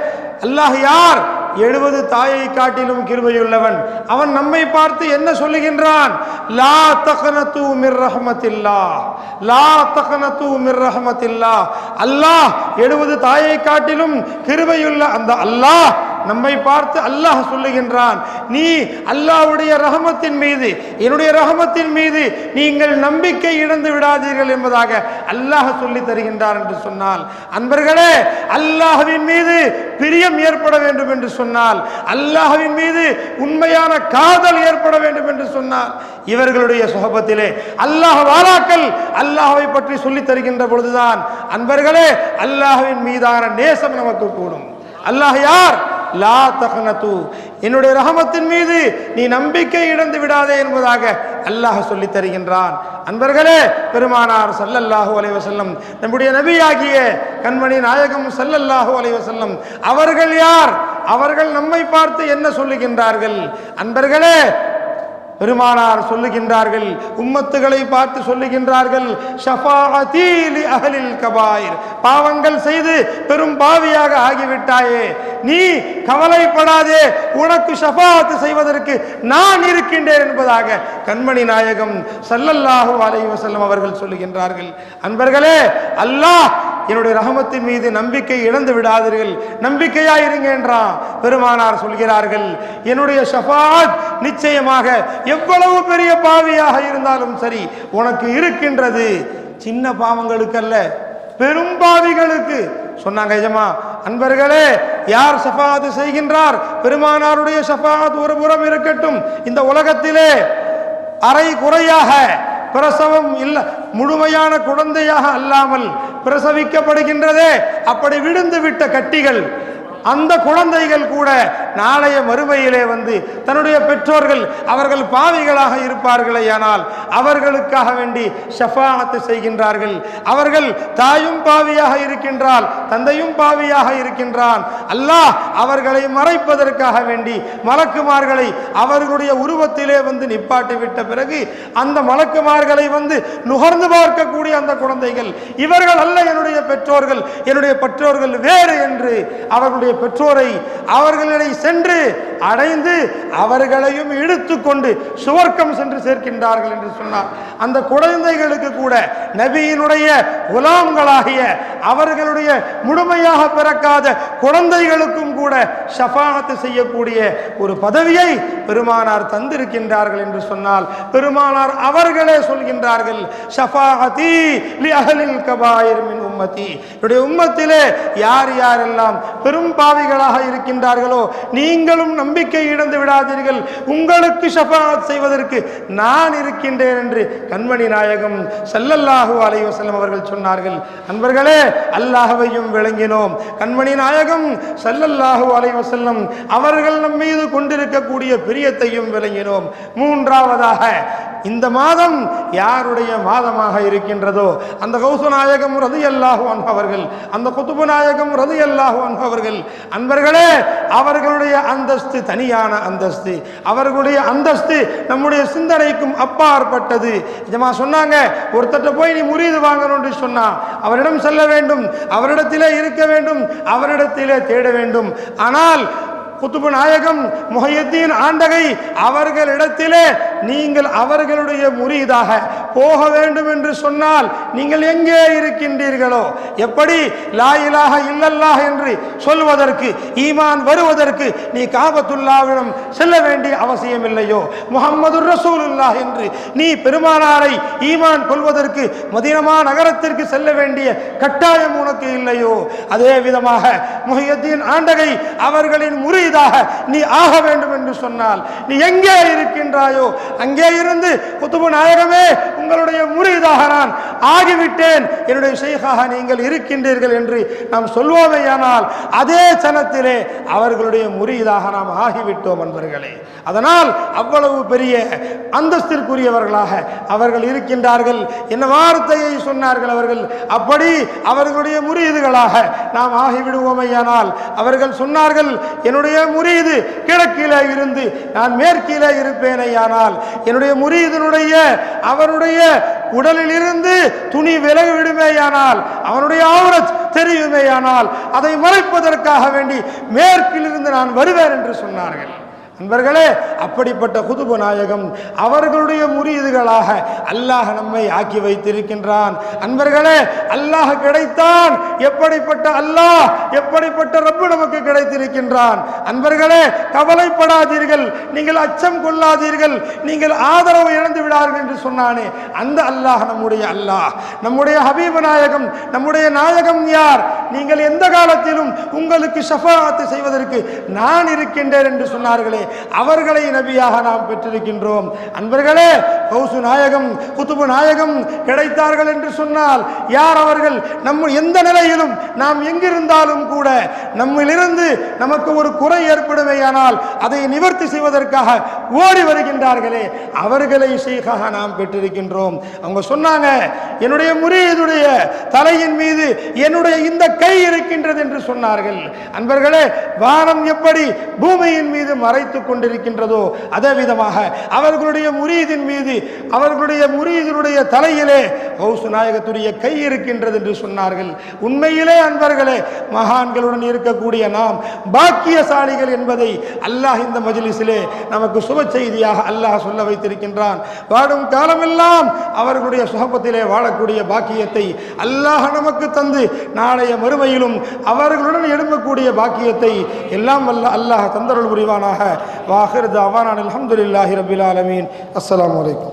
அல்லாஹ் யார்? 70 தாயை காட்டிலும் கிருபையுள்ளவன். அவன் நம்மை பார்த்து என்ன சொல்லுகின்றான்? லா தக்னது மிர் ரஹ்மத்தில்லாஹ், லா தக்னது மிர் ரஹ்மத்தில்லாஹ். அல்லாஹ் 70 தாயை காட்டிலும் கிருபையுள்ள அந்த அல்லாஹ் நம்மை பார்த்து அல்லாஹ் சொல்லுகின்றான், நீ அல்லாஹ்வுடைய ரஹமத்தின் மீது, என்னுடைய ரஹமத்தின் மீது நீங்கள் நம்பிக்கை இழந்து விடாதீர்கள் என்பதாக அல்லாஹ் சொல்லி தருகின்றார் என்று சொன்னால், அன்பர்களே, அல்லாஹ்வின் மீது பிரியம் ஏற்பட வேண்டும் என்று சொன்னால், அல்லாஹ்வின் மீது உண்மையான காதல் ஏற்பட வேண்டும் என்று சொன்னால், இவர்களுடைய சுஹபத்திலே அல்லாஹ் வாராக்கள் அல்லாஹ்வை பற்றி சொல்லி தருகின்ற பொழுதுதான் அன்பர்களே அல்லாஹ்வின் மீதான நேசம் நமக்கு கூடும். அல்லாஹ் யார்? லா தக்னது, என்னுடைய ரஹமத்தின் மீது நீ நம்பிக்கை இழந்து விடாதே என்பதாக அல்லாஹ் சொல்லி தருகின்றான். அன்பர்களே, பெருமானார் ஸல்லல்லாஹு அலைஹி வஸல்லம், நம்முடைய நபியாகிய கண்மணி நாயகம் ஸல்லல்லாஹு அலைஹி வஸல்லம் அவர்கள் யார்? அவர்கள் நம்மை பார்த்து என்ன சொல்லுகின்றார்கள்? அன்பர்களே, பெருமானார் சொல்லுகின்றார்கள், உம்மத்துகளை பார்த்து சொல்லுகின்றார்கள், ஷஃபாஅத்தி லி அஹ்லில் கபாயிர், பாவங்கள் செய்து பெரும் பாவியாக ஆகிவிட்டாயே, நீ கவலைப்படாதே, உனக்கு ஷஃபாஅத் செய்வதற்கு நான் இருக்கின்றேன் என்பதாக கண்மணி நாயகம் ஸல்லல்லாஹு அலைஹி வஸல்லம் அவர்கள் சொல்லுகின்றார்கள். அன்பர்களே, அல்லாஹ் என்னுடைய ரஹமத்தின் மீது நம்பிக்கை இழந்து விடாதீர்கள், நம்பிக்கையாயிருங்க என்றான். பெருமானார் சொல்கிறார்கள், என்னுடைய ஷஃபாஅத் நிச்சயமாக எவ்வளவு பெரிய பாவியாக இருந்தாலும் சரி உனக்கு இருக்கின்றது, சின்ன பாவங்களுக்கு அல்ல, பெரும் பாவிகளுக்கு சொன்னாங்க. எஜமா, அன்பர்களே, யார் ஷஃபாஅத் செய்கின்றார்? பெருமானாருடைய ஷஃபாஅத் ஒரு புறம் இருக்கட்டும், இந்த உலகத்திலே அரை குறையாக பிரசவம் இல்ல, முழுமையான குழந்தையாக அல்லாமல் பிரசவிக்கப்படுகின்றதே, அப்படி விழுந்து விட்ட கட்டிகள், அந்த குழந்தைகள் கூட நாளைய மறுமையிலே வந்து தன்னுடைய பெற்றோர்கள் அவர்கள் பாவிகளாக இருப்பார்களே, ஆனால் அவர்களுக்காக வேண்டி ஷஃபாஅத் செய்கின்றார்கள். அவர்கள் தாயும் பாவியாக இருக்கின்றால், தந்தையும் பாவியாக இருக்கின்றான். அல்லாஹ் அவர்களை மறைப்பதற்காக வேண்டி மலக்குமார்களை அவர்களுடைய உருவத்திலே வந்து நிப்பாட்டி விட்ட பிறகு அந்த மலக்குமார்களை வந்து நுகர்ந்து பார்க்கக்கூடிய அந்த குழந்தைகள், இவர்கள் அல்ல என்னுடைய பெற்றோர்கள், என்னுடைய பெற்றோர்கள் வேறு என்று அவர்களுடைய பெற்றோரை அவர்களை சென்று அடைந்து அவர்களையும் இழுத்து கொண்டு சுவர்க்கம் சென்று சேர்க்கின்றார்கள் என்று சொன்னார். அந்த குழந்தைகளுக்கு கூட நபியினுடைய குலாம்களாகிய அவர்களுடைய முழுமையாக பிறக்காத குழந்தைகளுக்கும் கூட ஷஃபாஅத் செய்யக்கூடிய ஒரு பதவியை பெருமானார் தந்திருக்கின்றார்கள் என்று சொன்னால், பெருமானார் அவர்களே சொல்கின்றார்கள், ஷஃபாஅத்தி லி அஹ்லில் கபாயிர் மின் உம்மதி, என்னுடைய உம்மத்திலே யார் யாரெல்லாம் பெரும் பாவிகளாக இருக்கின்றார்களோ நீங்களும் நம்பிக்கை இழந்து விடாதீர்கள், உங்களுக்கு ஷஃபாஅத் செய்வதற்கு நான் இருக்கின்றேன் என்று கண்மணி நாயகம் ஸல்லல்லாஹு அலைஹி வஸல்லம் அவர்கள் சொன்னார்கள். அன்பர்களே, அல்லாஹ்வையும் விளங்கினோம், கண்மணி நாயகம் ஸல்லல்லாஹு அலைஹி வஸல்லம் அவர்கள் நம் மீது கொண்டிருக்கக்கூடிய பிரியத்தையும் விளங்கினோம். மூன்றாவதாக, இந்த மாதம் யாருடைய மாதமாக இருக்கின்றதோ அந்த கௌசு நாயகம் ரலியல்லாஹு அன்ஹு அவர்கள், அந்த குதுபு நாயகம் ரலியல்லாஹு அன்ஹு அவர்கள், அன்பர்களே, அவர்களுடைய அந்தஸ்து தனியான அந்தஸ்து, அவர்களுடைய அந்தஸ்து நம்முடைய சிந்தனைக்கும் அப்பாற்பட்டது. ஜமா சொன்னாங்க, ஒருத்தட்ட போய் நீ முரீது வாங்கணும்னு சொன்னா அவரிடம் செல்ல வேண்டும், அவரிடத்திலே இருக்க வேண்டும், அவரிடத்திலே தேட வேண்டும். ஆனால் குத்துபு நாயகம் முஹையத்தீன் ஆண்டகை அவர்களிடத்திலே நீங்கள் அவர்களுடைய முரீதாக போக வேண்டும் என்று சொன்னால் நீங்கள் எங்கே இருக்கின்றீர்களோ, எப்படி லா இலாஹ இல்லல்லாஹ் என்று சொல்வதற்கு, ஈமான் வருவதற்கு நீ காபத்துல்லாவிடம் செல்ல வேண்டிய அவசியம் இல்லையோ, முஹம்மதுர் ரசூலுல்லாஹ் என்று நீ பெருமானாரை ஈமான் கொள்வதற்கு மதீனா நகரத்திற்கு செல்ல வேண்டிய கட்டாயம் உனக்கு இல்லையோ, அதே விதமாக முஹையத்தீன் ஆண்டகை அவர்களின் முரீத் முரீதாக நீ ஆக வேண்டும் என்று சொன்னால் நீ எங்கே இருக்கின்றாயோ அங்கே இருந்து குத்துபு நாயகமே உங்களுடைய முரீதாக நான் ஆகிவிட்டேன், என்னுடைய ஷைகாக நீங்கள் இருக்கின்றீர்கள் என்று நாம் சொல்வோமேயானால் அதே சனத்திலே அவர்களுடைய முரீதாக நாம் ஆகிவிட்டோம் அன்பர்களே. அதனால் அவ்வளவு பெரிய அந்தஸ்திற்குரியவர்களாக அவர்கள் இருக்கின்றார்கள். என்ன வார்த்தையை சொன்னார்கள் அவர்கள், அப்படி அவர்களுடைய முரீதுகளாக நாம் ஆகிவிடுவோமையானால் அவர்கள் சொன்னார்கள், என்னுடைய முரீது கிழக்கிலே இருந்து நான் மேற்கிலே இருப்பேனையானால் என்னுடைய முரீதனுடைய அவருடைய உடலில் இருந்து துணி விலகி விடுமேயானால் அவனுடைய ஆவரத் தெரியுமேயானால் அதை மறைப்பதற்காக வேண்டி மேற்கிலிருந்து நான் வருவேன் என்று சொன்னார்கள். அன்பர்களே, அப்படிப்பட்ட குதுபு நாயகம் அவர்களுடைய முரீதுகளாக அல்லாஹ் நம்மை ஆக்கி வைத்திருக்கின்றான். அன்பர்களே, அல்லாஹ் கிடைத்தான். எப்படிப்பட்ட அல்லாஹ், எப்படிப்பட்ட ரப்பு நமக்கு கிடைத்திருக்கின்றான். அன்பர்களே, கவலைப்படாதீர்கள், நீங்கள் அச்சம் கொள்ளாதீர்கள், நீங்கள் ஆதரவு இழந்து விடார்கள் என்று சொன்னானே அந்த அல்லாஹ் நம்முடைய அல்லாஹ், நம்முடைய ஹபீபு நாயகம், நம்முடைய நாயகம் யார்? நீங்கள் எந்த காலத்திலும் உங்களுக்கு ஷஃபாஅத் செய்வதற்கு நான் இருக்கின்றேன் என்று சொன்னார்களே அவர்களை நபியாக நாம் பெற்றிருக்கின்றோம். அன்பர்களே, கௌசு நாயகம், குத்துபு நாயகம் கிடைத்தார்கள் என்று சொன்னால் யார் அவர்கள்? நம்ம எந்த நிலையிலும் நாம் எங்கிருந்தாலும் கூட நம்மிலிருந்து நமக்கு ஒரு குறை ஏற்படுமேயானால் அதை நிவர்த்தி செய்வதற்காக ஓடி வருகின்றார்களே அவர்களை ஷேகாக நாம் பெற்றிருக்கின்றோம். அவங்க சொன்னாங்க, என்னுடைய முரீதுடைய தலையின் மீது என்னுடைய இந்த கை இருக்கின்றது என்று சொன்னார்கள். அன்பர்களே, வானம் எப்படி பூமியின் மீது மறைத்து கொண்டிருக்கின்றதோ அதே விதமாக அவர்களுடைய முரீதின் மீது அவர்களுடைய முரீதினுடைய தலையிலே கௌசு நாயகத்துடைய கை இருக்கின்றது என்று சொன்னார்கள். உண்மையிலே அன்பர்களே, மகான்களுடன் இருக்கக்கூடிய நாம் பாக்கியசாலிகள் என்பதை அல்லாஹ் இந்த மஜ்லிஸிலே நமக்கு சுப செய்தியாக அல்லாஹ் சொல்ல வைத்திருக்கின்றான். வாடும் காலமெல்லாம் அவர்களுடைய சுகபத்திலே வாழக்கூடிய பாக்கியத்தை அல்லாஹ் நமக்கு தந்து நாளைய மறுமையிலும் அவர்களுடன் எழும்பக்கூடிய பாக்கியத்தை எல்லாம் வல்ல அல்லாஹ் தந்தருள் புரிவானாக. வாஹிர் தஅவானா அல்ஹம்துலில்லாஹி ரப்பில் ஆலமீன். அஸ்ஸலாமு அலைக்கும்.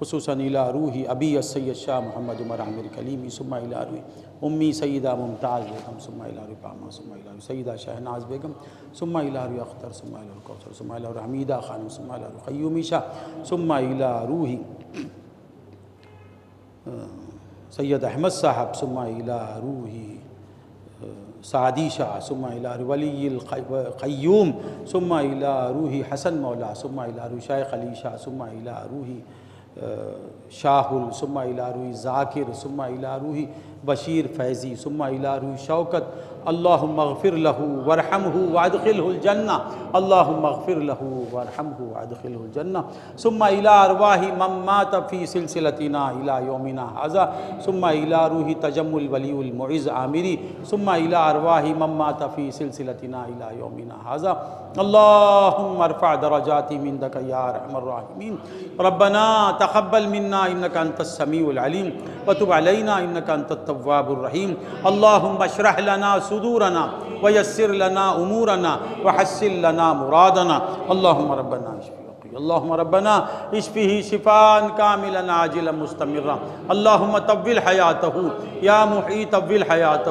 خصوصاً إلى روح أبي السيد شاہ محمد عمر عامر کلیمی، ثم إلى روح أمی سیدہ ممتاز بیگم، ثم إلى روح پاما، ثم إلى روح سیدہ شہناز بیگم، ثم إلى روح اختر، ثم إلى روح کوثر، ثم إلى روح حمیدہ خانم، ثم إلى روح قیومی شاہ، ثم إلى روح سید احمد صاحب، ثم إلى روح سعدی شاہ، ثم إلى روح ولی القیوم، ثم إلى روح حسن مولا، ثم إلى روح شیخ علی شاہ، ثم إلى روح شاہل، ثم إلى روح ذاکر، ثم إلى روح بشیر فیضی، ثم إلى روح شوکت. اللہم اغفر لہ وارحمہ وادخلہ الجنہ، اللہم اغفر لہ وارحمہ وادخلہ الجنہ. ثم إلى ارواح من مات فی سلسلتنا إلى یومنا ھذا، ثم إلى روح تجمل ولی المعز عامری، ثم إلى ارواح من مات فی سلسلتنا إلى یومنا ھذا. اللہم ارفع درجاتهم عندک یا ارحم الراحمین. ربنا تقبل منا انک انت السمیع العلیم وتب علینا انک انت التواب الرحیم. اللہم اشرح لنا صدورنا ويسر لنا امورنا وحسن لنا مرادنا. اللہم ربنا اشفی، اللہم ربنا اشفیہ شفاء کاملا عاجلا مستمرا. اللہم طول حیاتہ یا محیی، طول حیاتہ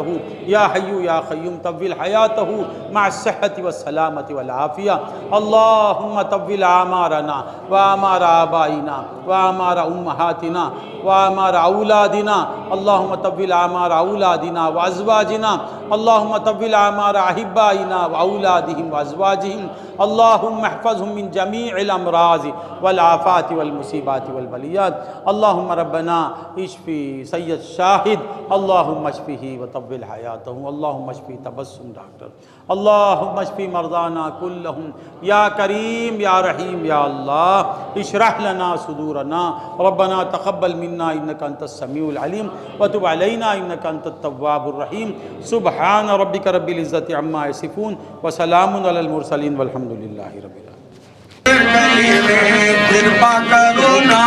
یا حی یا قیوم، طول حیاتہ مع الصحة والسلامة والعافیہ. اللہم طول اعمارنا واعمار آبائنا واعمار امہاتنا واعمار اولادنا. اللہم طول اعمار اولادنا وازواجنا. اللہم طول اعمار احبائنا واولادہم وازواجہم. اللہم احفظہم من جمیع الامراض والآفات والمصیبات والبلیات. اللہم ربنا اشفی سید شاہد، اللہم اشفیہ وطول حیاتہ. اللہم اشفی تبسم ڈاکٹر. اللہم اشفی مرضانا کلہم یا کریم یا رحیم یا اللہ. اشرح لنا صدورنا. ربنا تقبل منا انک انت السمیع العلیم وتب علینا انک انت التواب الرحیم. سبحان ربک رب العزت عما یصفون وسلام علی المرسلین والحمد للہ رب العالمین. کرپا کرو نا